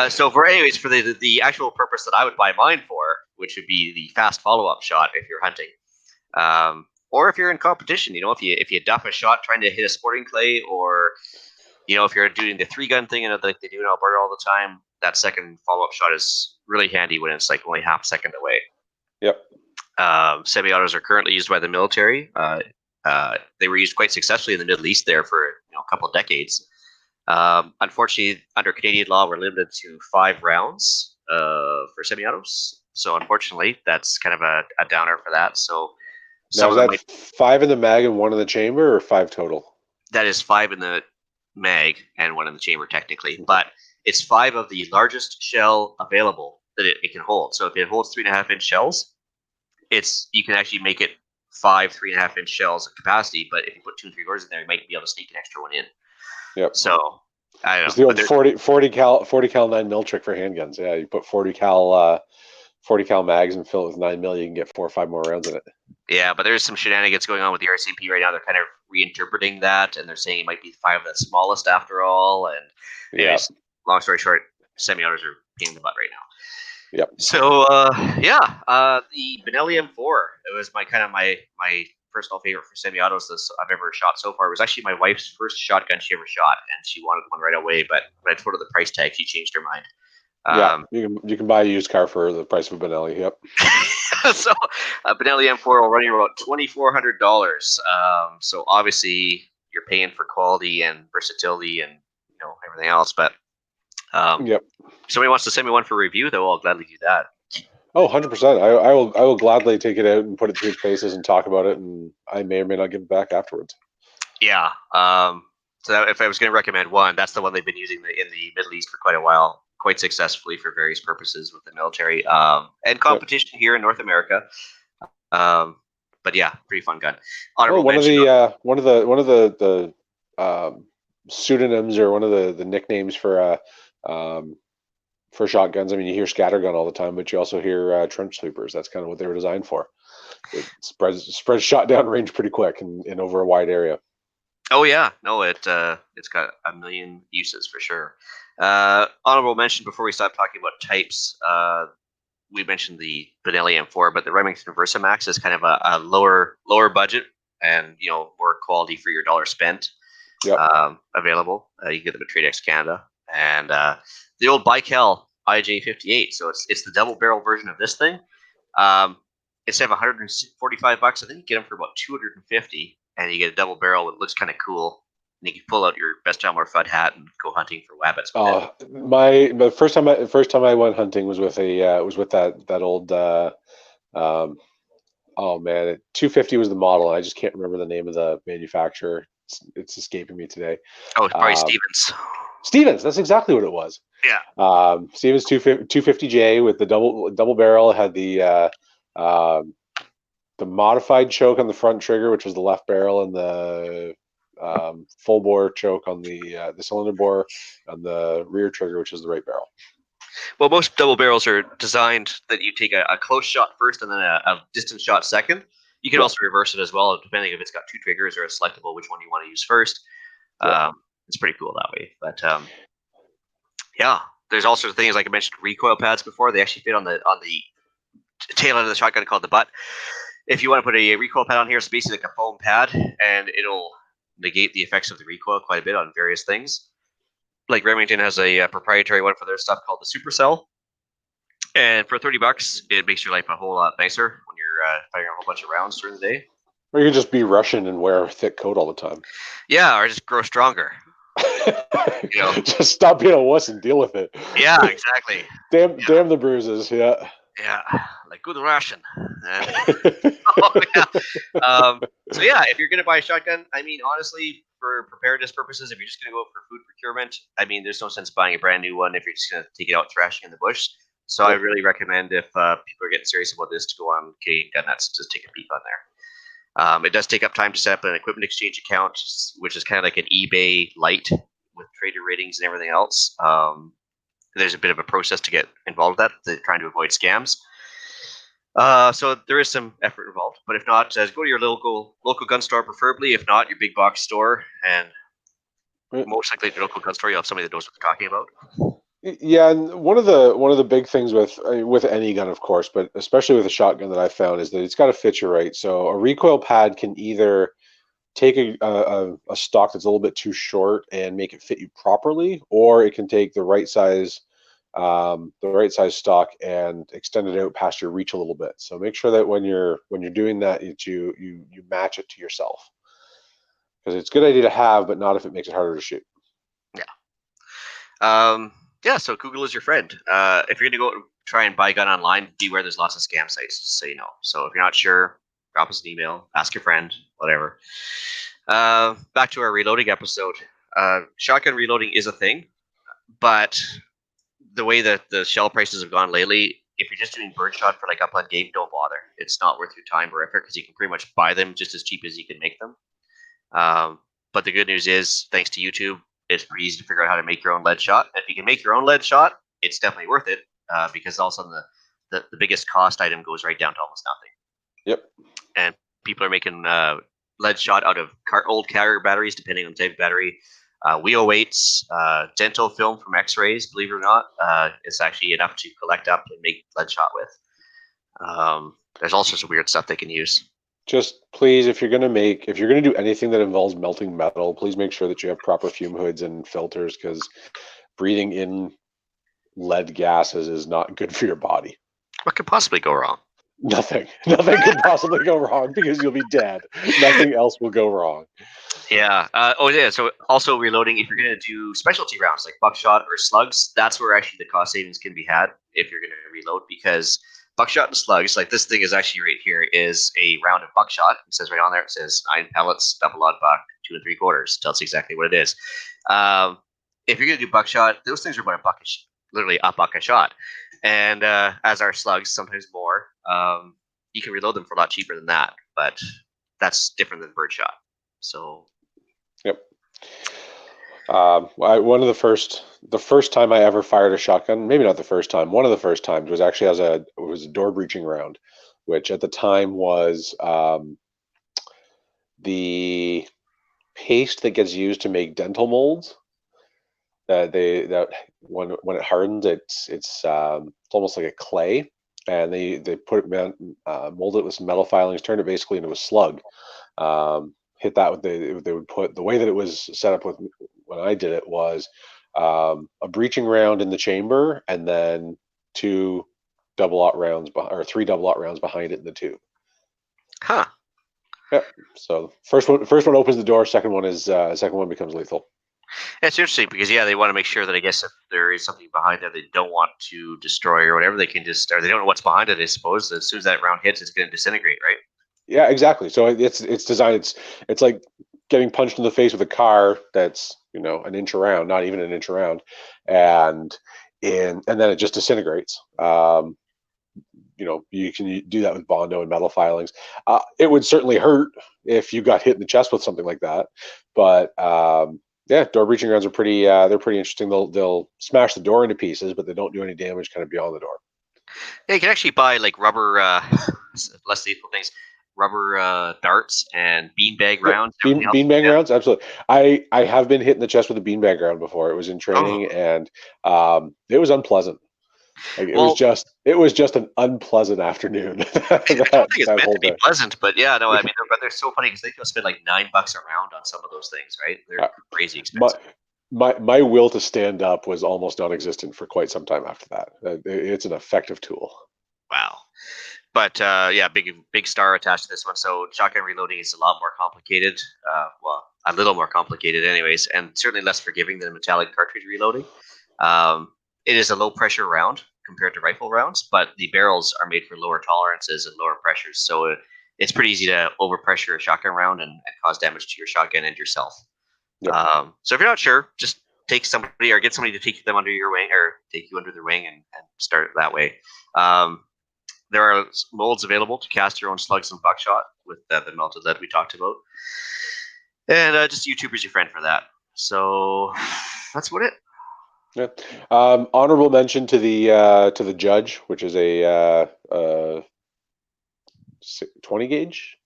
so for the actual purpose that I would buy mine for, which would be the fast follow up shot if you're hunting, or if you're in competition, if you duff a shot trying to hit a sporting clay, or if you're doing the 3-gun thing, like they do in Alberta all the time, that second follow up shot is really handy when it's like only half a second away. Yep. Semi-autos are currently used by the military. They were used quite successfully in the Middle East there for a couple of decades. Unfortunately, under Canadian law, we're limited to 5 rounds for semi-autos. So unfortunately, that's kind of a downer for that. So now is that 5 in the mag and 1 in the chamber, or 5 total? That is 5 in the mag and 1 in the chamber technically, but it's 5 of the largest shell available that it can hold. So if it holds 3.5-inch shells, you can actually make it 5 3.5-inch shells of capacity. But if you put 2 3/4 in there, you might be able to sneak an extra one in. Yep. So I don't know. It's the old 40 cal 9mm trick for handguns. Yeah, you put 40 cal mags and fill it with 9mm. You can get 4 or 5 more rounds in it. Yeah, but there's some shenanigans going on with the RCMP right now. They're kind of reinterpreting that, and they're saying it might be 5 of the smallest after all. And anyways, long story short, semi-autos are pain in the butt right now. Yep. So the Benelli M4. It was my personal favorite for semi-autos I've ever shot so far. It was actually my wife's first shotgun she ever shot, and she wanted one right away. But when I told her the price tag, she changed her mind. You can buy a used car for the price of a Benelli. Yep. So a Benelli M4 will run you about $2,400. So obviously you're paying for quality and versatility and everything else. But yep. If somebody wants to send me one for review, though, I'll gladly do that. Oh, 100%. I will gladly take it out and put it through its paces and talk about it, and I may or may not give it back afterwards. Yeah. So if I was going to recommend one, that's the one they've been using in the Middle East for quite a while, quite successfully for various purposes with the military and competition here in North America. But yeah, pretty fun gun. One of the pseudonyms or one of the nicknames for shotguns. I mean, you hear scattergun all the time, but you also hear trench sweepers. That's kind of what they were designed for. It spreads shot down range pretty quick and over a wide area. Oh yeah, no, it's got a million uses for sure. Honorable mention before we stop talking about types. We mentioned the Benelli M4, but the Remington Versamax is kind of a lower budget and more quality for your dollar spent. Yep. Available. You get them at TradeX Canada, and the old Baikal IJ58. So it's the double barrel version of this thing. Instead of $145, I think you get them for about $250, and you get a double barrel that looks kind of cool. And you can pull out your best Elmer Fudd hat and go hunting for wabbits. The first time I went hunting was with that old. Oh man, 250 was the model, and I just can't remember the name of the manufacturer. It's escaping me today. Oh, it's probably Stevens. Stevens, that's exactly what it was. Yeah. Stevens 250J with the double barrel. It had the modified choke on the front trigger, which was the left barrel, and the full bore choke on the cylinder bore on the rear trigger, which is the right barrel. Well, most double barrels are designed that you take a close shot first and then a distance shot second. You can also reverse it as well, depending if it's got 2 triggers or it's selectable which one you want to use first. It's pretty cool that way. But yeah, there's all sorts of things like I mentioned recoil pads before. They actually fit on the tail end of the shotgun called the butt. If you want to put a recoil pad on here, it's basically like a foam pad, and it'll negate the effects of the recoil quite a bit on various things. Like Remington has a proprietary one for their stuff called the Supercell, and for $30, it makes your life a whole lot nicer when you're firing a whole bunch of rounds during the day. Or you can just be Russian and wear a thick coat all the time. Yeah, or just grow stronger. Just stop being a wuss and deal with it. Yeah, exactly. Damn the bruises. Yeah. Yeah, like good Russian. So yeah, if you're gonna buy a shotgun, I mean, honestly, for preparedness purposes, if you're just gonna go for food procurement, I mean, there's no sense buying a brand new one if you're just gonna take it out thrashing in the bush. So I really recommend if people are getting serious about this to go on Canadian Gun Nuts, just take a peek on there. It does take up time to set up an equipment exchange account, which is kind of like an eBay Lite with trader ratings and everything else. There's a bit of a process to get involved with that, trying to avoid scams. So there is some effort involved, but if not, go to your local gun store, preferably. If not, your big box store, and most likely at your local gun store, you'll have somebody that knows what they're talking about. Yeah, and one of the big things with any gun, of course, but especially with a shotgun that I found is that it's got to fit you right. So a recoil pad can either take a stock that's a little bit too short and make it fit you properly, or it can take the right size stock and extend it out past your reach a little bit. So make sure that when you're doing that, you match it to yourself, because it's a good idea to have, but not if it makes it harder to shoot. Yeah. Yeah. So Google is your friend. If you're gonna go try and buy a gun online, beware. There's lots of scam sites, just so you know. So if you're not sure, drop us an email, ask your friend, whatever. Back to our reloading episode. Shotgun reloading is a thing, but the way that the shell prices have gone lately, if you're just doing birdshot for like upland game, don't bother. It's not worth your time or effort because you can pretty much buy them just as cheap as you can make them. But the good news is, thanks to YouTube, it's pretty easy to figure out how to make your own lead shot. And if you can make your own lead shot, it's definitely worth it because all of a sudden the biggest cost item goes right down to almost nothing. Yep. And people are making lead shot out of old carrier batteries, depending on the type of battery. Wheel weights, dental film from X-rays. Believe it or not, it's actually enough to collect up and make lead shot with. There's all sorts of weird stuff they can use. Just please, if you're gonna do anything that involves melting metal, please make sure that you have proper fume hoods and filters, because breathing in lead gases is not good for your body. What could possibly go wrong? Nothing could possibly go wrong because you'll be dead. Nothing else will go wrong. Yeah. Oh, yeah. So also reloading, if you're going to do specialty rounds like buckshot or slugs, that's where actually the cost savings can be had if you're going to reload, because buckshot and slugs, like this thing is actually right here, is a round of buckshot. It says right on there, it says 9 pellets, double odd buck, 2 3/4. Tells exactly what it is. If you're going to do buckshot, those things are about a buck, literally a buck a shot. And as are slugs, sometimes more. You can reload them for a lot cheaper than that, but that's different than birdshot. So Yep. One of the first time I ever fired a shotgun, maybe not the first time, one of the first times was actually it was a door breaching round, which at the time was the paste that gets used to make dental molds. That when it hardens, it's almost like a clay, and they put it mold it with some metal filings, turned it basically into a slug. Hit that with they would put, the way that it was set up with when I did it was a breaching round in the chamber, and then 2 double-aught rounds or 3 double-aught rounds behind it in the tube. Huh. Yep. So first one opens the door. Second one becomes lethal. It's interesting because they want to make sure that, I guess, if there is something behind it they don't want to destroy or whatever, they can just, or they don't know what's behind it. I suppose as soon as that round hits, it's going to disintegrate, right? Yeah, exactly. So it's designed. It's like getting punched in the face with a car that's an inch around, not even an inch around, and then it just disintegrates. You can do that with Bondo and metal filings. It would certainly hurt if you got hit in the chest with something like that, but yeah, door breaching rounds are they're pretty interesting. They'll smash the door into pieces, but they don't do any damage kind of beyond the door. Yeah, you can actually buy like rubber, less lethal things, rubber darts and beanbag rounds. Beanbag rounds, absolutely. I have been hit in the chest with a beanbag round before. It was in training, and it was unpleasant. Like it was just an unpleasant afternoon. I don't think it's meant to be pleasant, but yeah, no, I mean, they're so funny because they can spend like $9 a round on some of those things, right? They're crazy expensive. My will to stand up was almost non-existent for quite some time after that. It's an effective tool. Wow. But yeah, big star attached to this one. So shotgun reloading is a lot more complicated. Well, a little more complicated, anyways, and certainly less forgiving than metallic cartridge reloading. It is a low pressure round compared to rifle rounds, but the barrels are made for lower tolerances and lower pressures, so it's pretty easy to overpressure a shotgun round and cause damage to your shotgun and yourself. Yep. So if you're not sure, just take somebody or get somebody to take them under your wing, or take you under their wing and start it that way. There are molds available to cast your own slugs and buckshot with the melted lead we talked about, and just YouTuber's your friend for that. So that's what it. Yeah. Honorable mention to the judge, which is a 20 gauge.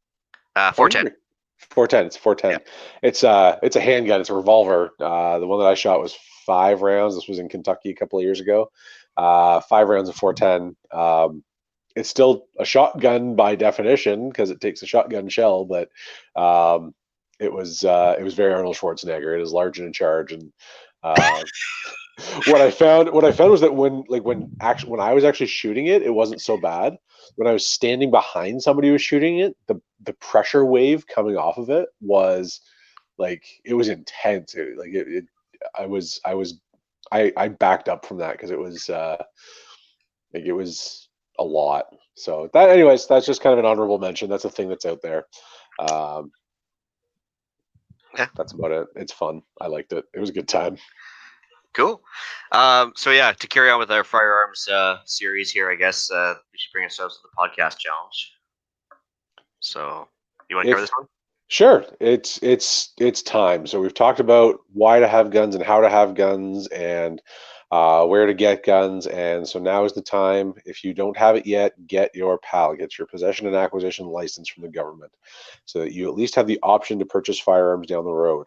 410. 410. It's 410. Yeah. It's a handgun. It's a revolver. The one that I shot was 5 rounds. This was in Kentucky a couple of years ago. 5 rounds of 410. It's still a shotgun by definition because it takes a shotgun shell, but it was very Arnold Schwarzenegger. It is large and in charge. And what I found was that when I was actually shooting it, it wasn't so bad. When I was standing behind somebody who was shooting it, the pressure wave coming off of it was like, it was intense. I backed up from that because it was it was a lot. So that, anyways, that's just kind of an honorable mention. That's a thing that's out there. That's about it. It's fun. I liked it. It was a good time. Cool. So yeah, to carry on with our firearms series here, I guess we should bring ourselves to the podcast challenge. So, you want to cover this one? Sure. It's time. So we've talked about why to have guns and how to have guns and where to get guns. And so now is the time. If you don't have it yet, get your PAL, get your possession and acquisition license from the government, so that you at least have the option to purchase firearms down the road.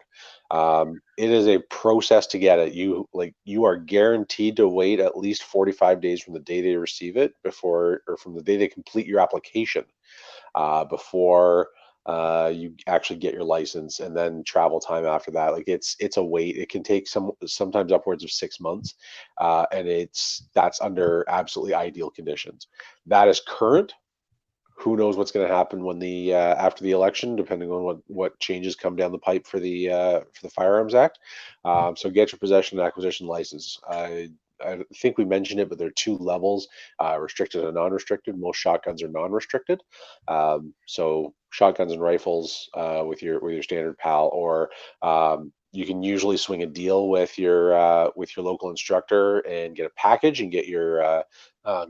It is a process to get it. You are guaranteed to wait at least 45 days from the day they receive it or from the day they complete your application before you actually get your license, and then travel time after that. Like it's a wait. It can take sometimes upwards of 6 months, and that's under absolutely ideal conditions. That is current. Who knows what's going to happen when the after the election, depending on what changes come down the pipe for the Firearms Act. So get your possession and acquisition license. I think we mentioned it, but there are 2 levels: restricted and non-restricted. Most shotguns are non-restricted. So shotguns and rifles with your standard PAL, or you can usually swing a deal with your local instructor and get a package and get your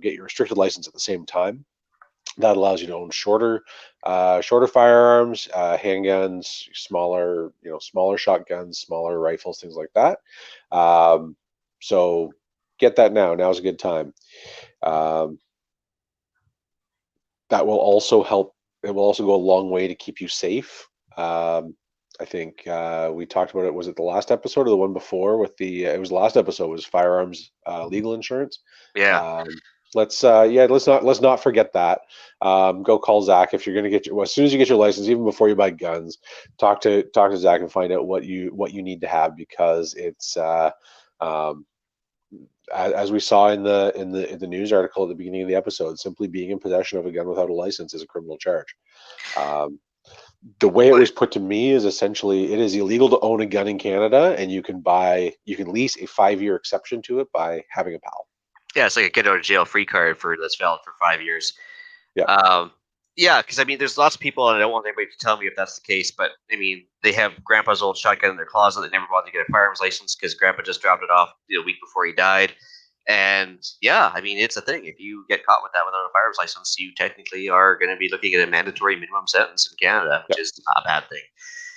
restricted license at the same time. That allows you to own shorter firearms, handguns, smaller shotguns, smaller rifles, things like that. So get that now. Now's a good time. That will also help. It will also go a long way to keep you safe. I think we talked about it. Was it the last episode or the one before? It was the last episode. Was firearms legal insurance? Yeah. Let's not forget that. Go call Zach if you're going to as soon as you get your license, even before you buy guns. Talk to Zach and find out what you need to have, because it's as we saw in the news article at the beginning of the episode, simply being in possession of a gun without a license is a criminal charge. The way it was put to me is essentially it is illegal to own a gun in Canada, and you can lease a 5-year exception to it by having a PAL. Yeah, it's like a get out of jail free card that's valid for 5 years. Yeah. Yeah, because I mean, there's lots of people, and I don't want anybody to tell me if that's the case, but I mean, they have Grandpa's old shotgun in their closet. They never bothered to get a firearms license because Grandpa just dropped it off a week before he died. And yeah, I mean, it's a thing. If you get caught with that without a firearms license, you technically are going to be looking at a mandatory minimum sentence in Canada, which is not a bad thing.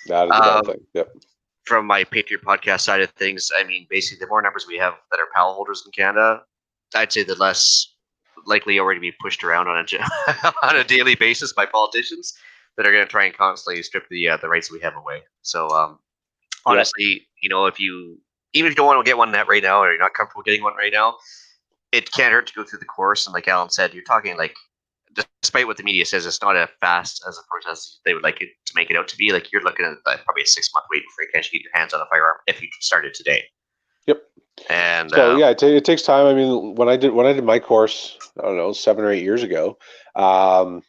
That is a bad thing. Yep. From my Patriot podcast side of things, I mean, basically, the more numbers we have that are PAL holders in Canada, I'd say the less likely already be pushed around on a daily basis by politicians that are going to try and constantly strip the rights that we have away. So honestly, if you don't want to get one right now, or you're not comfortable getting one right now, it can't hurt to go through the course. And like Alan said, you're talking like, despite what the media says, it's not as fast as a process they would like it to make it out to be. Like, you're looking at probably a 6-month wait before you can actually get your hands on a firearm if you started today. Yep. And so it takes time. I mean, when I did my course, I don't know, 7 or 8 years ago, when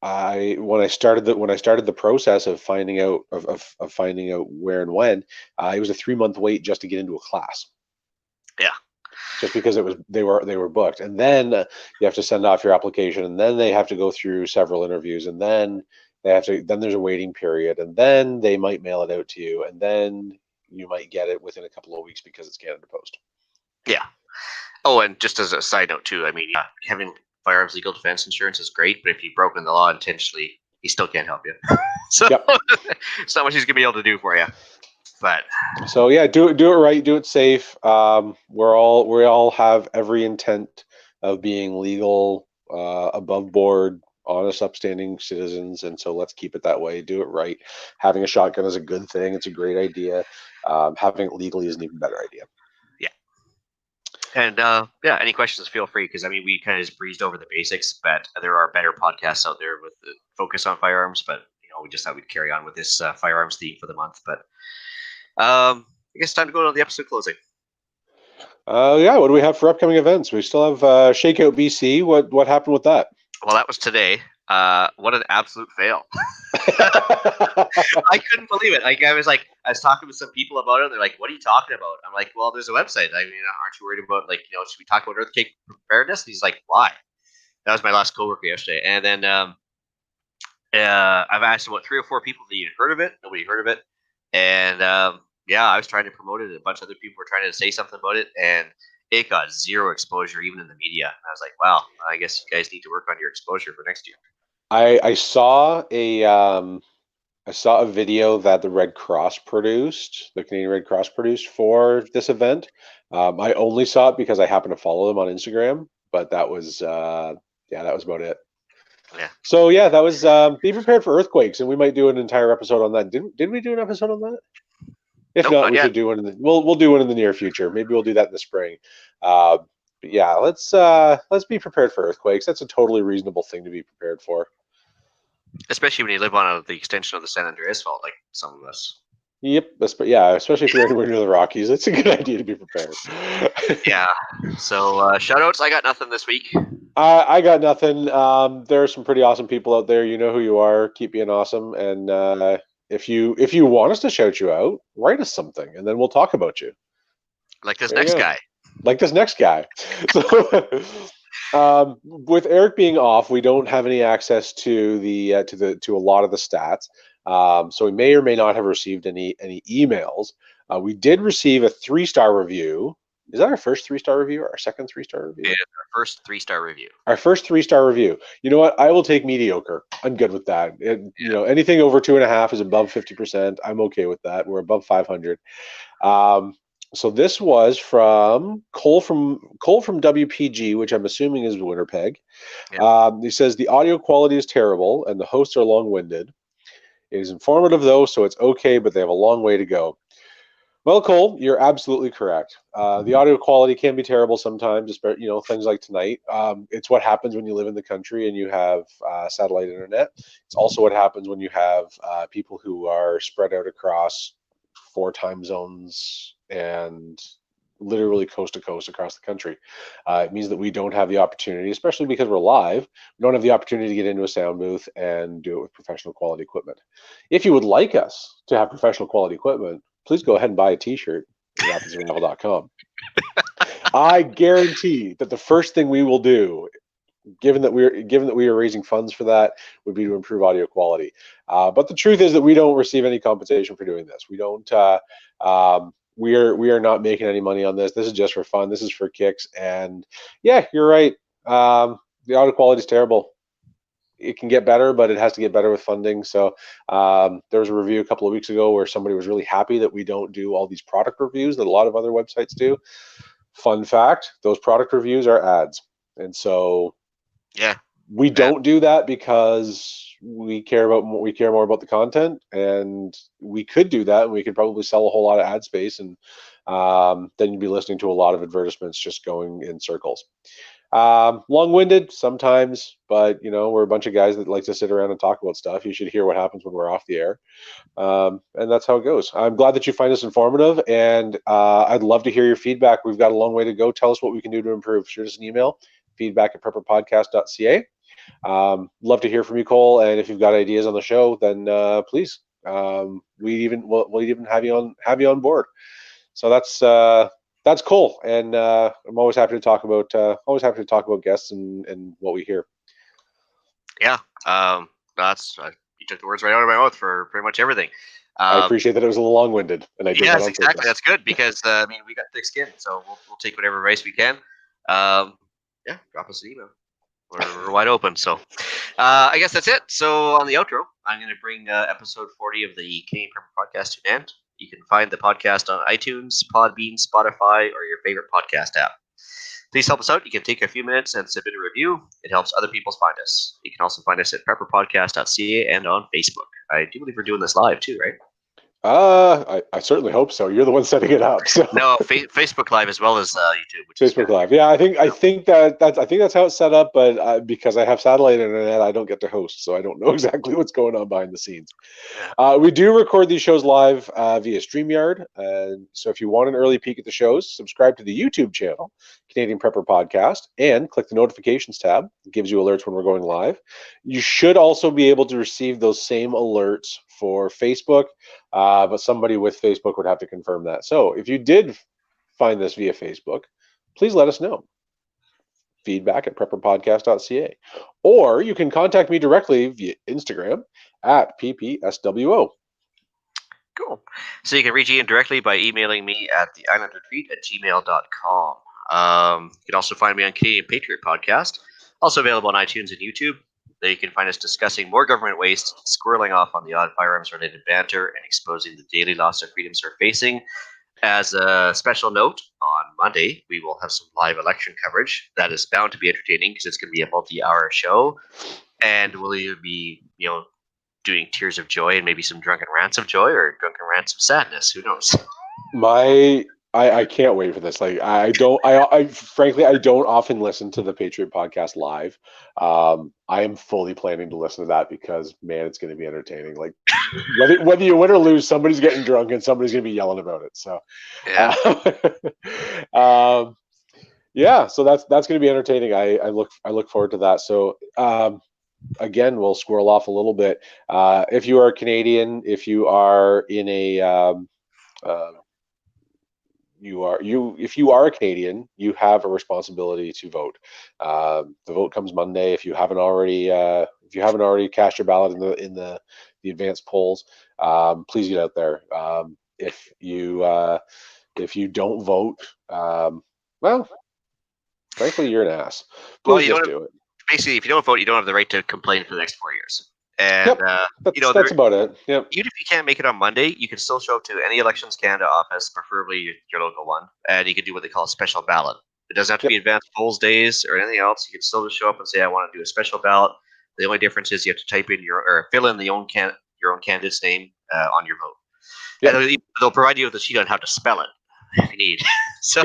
I started the process of finding out finding out where and when, it was a 3-month wait just to get into a class. Yeah. Just because they were booked, and then you have to send off your application, and then they have to go through several interviews, and then then there's a waiting period, and then they might mail it out to you, and then you might get it within a couple of weeks because it's Canada Post. Yeah. Oh, and just as a side note too, I mean, having firearms legal defense insurance is great, but if you've broken the law intentionally, he still can't help you. So it's not much he's gonna be able to do for you. But so yeah, do it right, do it safe. We all have every intent of being legal, above board, honest, upstanding citizens, and so let's keep it that way. Do it right. Having a shotgun is a good thing. It's a great idea. Having it legally is an even better idea. Yeah. And any questions, feel free, because I mean, we kind of just breezed over the basics, but there are better podcasts out there with the focus on firearms. But we just thought we'd carry on with this firearms theme for the month. But I guess it's time to go to the episode closing. Yeah, what do we have for upcoming events? We still have Shakeout BC. What happened with that? Well, that was today. What an absolute fail. I couldn't believe it. I was talking with some people about it. They're like, "What are you talking about?" I'm like, "Well, there's a website. I mean, aren't you worried about should we talk about earthquake preparedness?" And he's like, "Why?" That was my last coworker yesterday. And then I've asked about 3 or 4 people that even heard of it. Nobody heard of it. And I was trying to promote it. A bunch of other people were trying to say something about it, and it got zero exposure, even in the media. And I was like, "Wow, I guess you guys need to work on your exposure for next year." I saw a video that the Red Cross produced, the Canadian Red Cross produced for this event. I only saw it because I happen to follow them on Instagram, but that was that was about it. Yeah. So yeah, that was be prepared for earthquakes, and we might do an entire episode on that. Did we do an episode on that? If Nope, not, not we yet. should do one. We'll do one in the near future. Maybe we'll do that in the spring. But yeah, let's be prepared for earthquakes. That's a totally reasonable thing to be prepared for. Especially when you live on the extension of the San Andreas Fault, like some of us. Yep, yeah, especially if you're anywhere near the Rockies, it's a good idea to be prepared. Yeah. So shout outs. I got nothing this week. I got nothing. There are some pretty awesome people out there. You know who you are. Keep being awesome. And if you want us to shout you out, write us something, and then we'll talk about you. Like this There you next go. guy. Like this next guy. So, with Eric being off, we don't have any access to to a lot of the stats. So we may or may not have received any emails. We did receive a 3-star review. Is that our first 3-star review or our second 3-star review? It is our first 3-star review. Our first 3-star review. You know what? I will take mediocre. I'm good with that. Anything over 2.5 is above 50%. I'm okay with that. We're above 500. So this was from Cole from WPG, which I'm assuming is Winnipeg. Yeah. He says the audio quality is terrible and the hosts are long-winded. It is informative though, so it's okay, but they have a long way to go. Well, Cole, you're absolutely correct. The audio quality can be terrible sometimes, especially things like tonight. It's what happens when you live in the country and you have satellite internet. It's also what happens when you have people who are spread out across 4 time zones and literally coast to coast across the country. It means that we don't have the opportunity, especially because we're live, we don't have the opportunity to get into a sound booth and do it with professional quality equipment. If you would like us to have professional quality equipment, please go ahead and buy a t-shirt at rapidsravel.com. I guarantee that the first thing we will do, given that we are raising funds for that, would be to improve audio quality. But the truth is that we don't receive any compensation for doing this. We don't. We are not making any money on this. This is just for fun. This is for kicks. And yeah, you're right. The audio quality is terrible. It can get better, but it has to get better with funding. So there was a review a couple of weeks ago where somebody was really happy that we don't do all these product reviews that a lot of other websites do. Fun fact, those product reviews are ads. And so we don't do that because we care more about the content, and we could do that and we could probably sell a whole lot of ad space, and then you'd be listening to a lot of advertisements just going in circles. Long-winded sometimes, but we're a bunch of guys that like to sit around and talk about stuff. You should hear what happens when we're off the air. And that's how it goes. I'm glad that you find us informative, and I'd love to hear your feedback. We've got a long way to go. Tell us what we can do to improve. Shoot us an email, feedback@prepperpodcast.ca. Love to hear from you, Cole, and if you've got ideas on the show, then please. We'll even have you on board. So that's cool, and I'm always happy to talk about guests and what we hear. Yeah, you took the words right out of my mouth for pretty much everything. I appreciate that it was a little long-winded, and I did that on exactly. purpose. That's good because we got thick skin, so we'll take whatever advice we can. Drop us an email. We're wide open. So I guess that's it. So on the outro, I'm going to bring episode 40 of the Canadian Prepper Podcast to an end. You can find the podcast on iTunes, Podbean, Spotify, or your favorite podcast app. Please help us out. You can take a few minutes and submit a review. It helps other people find us. You can also find us at prepperpodcast.ca and on Facebook. I do believe we're doing this live too, right? I certainly hope so. You're the one setting it up. So No, Facebook Live as well as YouTube, which is Facebook Live. Yeah, I think that's how it's set up. But because I have satellite internet, I don't get to host, so I don't know exactly what's going on behind the scenes. We do record these shows live via StreamYard. So if you want an early peek at the shows, subscribe to the YouTube channel, Canadian Prepper Podcast, and click the notifications tab. It gives you alerts when we're going live. You should also be able to receive those same alerts for Facebook, but somebody with Facebook would have to confirm that. So if you did find this via Facebook, please let us know. Feedback at prepperpodcast.ca. Or you can contact me directly via Instagram at PPSWO. Cool. So you can reach Ian directly by emailing me at theislandretreat@gmail.com. You can also find me on Canadian Patriot Podcast, also available on iTunes and YouTube. There you can find us discussing more government waste, squirreling off on the odd firearms-related banter, and exposing the daily loss of freedoms we're facing. As a special note, on Monday, we will have some live election coverage that is bound to be entertaining because it's going to be a multi-hour show. And we'll either be, doing tears of joy and maybe some drunken rants of joy or drunken rants of sadness. Who knows? I can't wait for this. Like I frankly I don't often listen to the Patriot Podcast live. I am fully planning to listen to that because man, it's going to be entertaining. Like whether you win or lose, somebody's getting drunk and somebody's going to be yelling about it. So Yeah. Yeah, so that's going to be entertaining. I look forward to that. So again, we'll squirrel off a little bit. If you are Canadian, if you are in a if you are a Canadian, you have a responsibility to vote. The vote comes Monday. If you haven't already cast your ballot in the advanced polls, please get out there. If you don't vote, well, frankly, you're an ass. Please just do it. Basically, if you don't vote, you don't have the right to complain for the next 4 years. And that's about it. Yep. Even if you can't make it on Monday, you can still show up to any Elections Canada office, preferably your local one, and you can do what they call a special ballot. It doesn't have to be advanced polls days or anything else. You can still just show up and say, "I want to do a special ballot." The only difference is you have to type in fill in your own candidate's name on your vote. Yep. And they'll provide you with a sheet on how to spell it if you need. So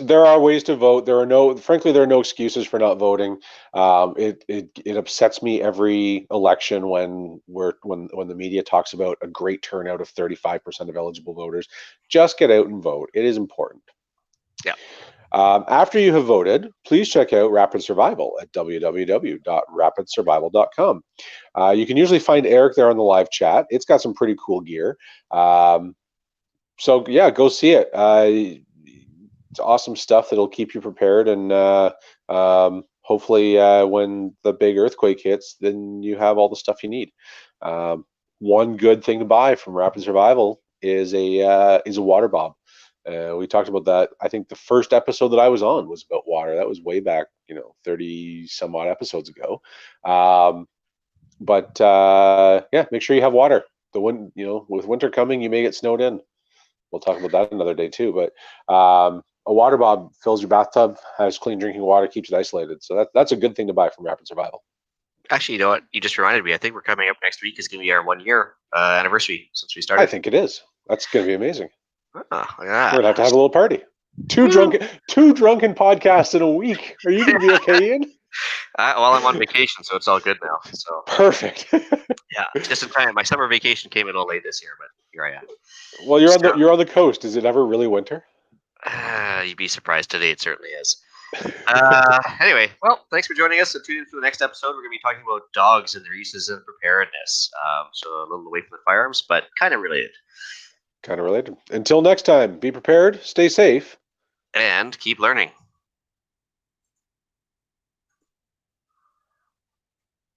there are ways to vote. There are no excuses for not voting. It upsets me every election when the media talks about a great turnout of 35% of eligible voters. Just get out and vote. It is important. Yeah. After you have voted, please check out Rapid Survival at www.rapidsurvival.com. You can usually find Eric there on the live chat. It's got some pretty cool gear. So yeah, go see it. It's awesome stuff that'll keep you prepared, and hopefully when the big earthquake hits, then you have all the stuff you need. One good thing to buy from Rapid Survival is a water bomb. We talked about that. I think the first episode that I was on was about water. That was way back, 30 some odd episodes ago. But yeah, make sure you have water. With winter coming, you may get snowed in. We'll talk about that another day too. But a water bomb fills your bathtub, has clean drinking water, keeps it isolated. So that's a good thing to buy from Rapid Survival. Actually, you know what? You just reminded me. I think we're coming up next week is going to be our 1 year anniversary since we started. I think it is. That's going to be amazing. Oh, yeah. We're going to have a little party. Two drunken podcasts in a week. Are you going to be okay, Ian? Well, I'm on vacation, so it's all good now. So perfect. Yeah, just in time. My summer vacation came a little late this year, but here I am. Well, you're on the coast. Is it ever really winter? You'd be surprised. Today it certainly is. Anyway, well, thanks for joining us. So tune in for the next episode. We're going to be talking about dogs and their uses in preparedness. So a little away from the firearms, but kind of related. Until next time, be prepared, stay safe, and keep learning.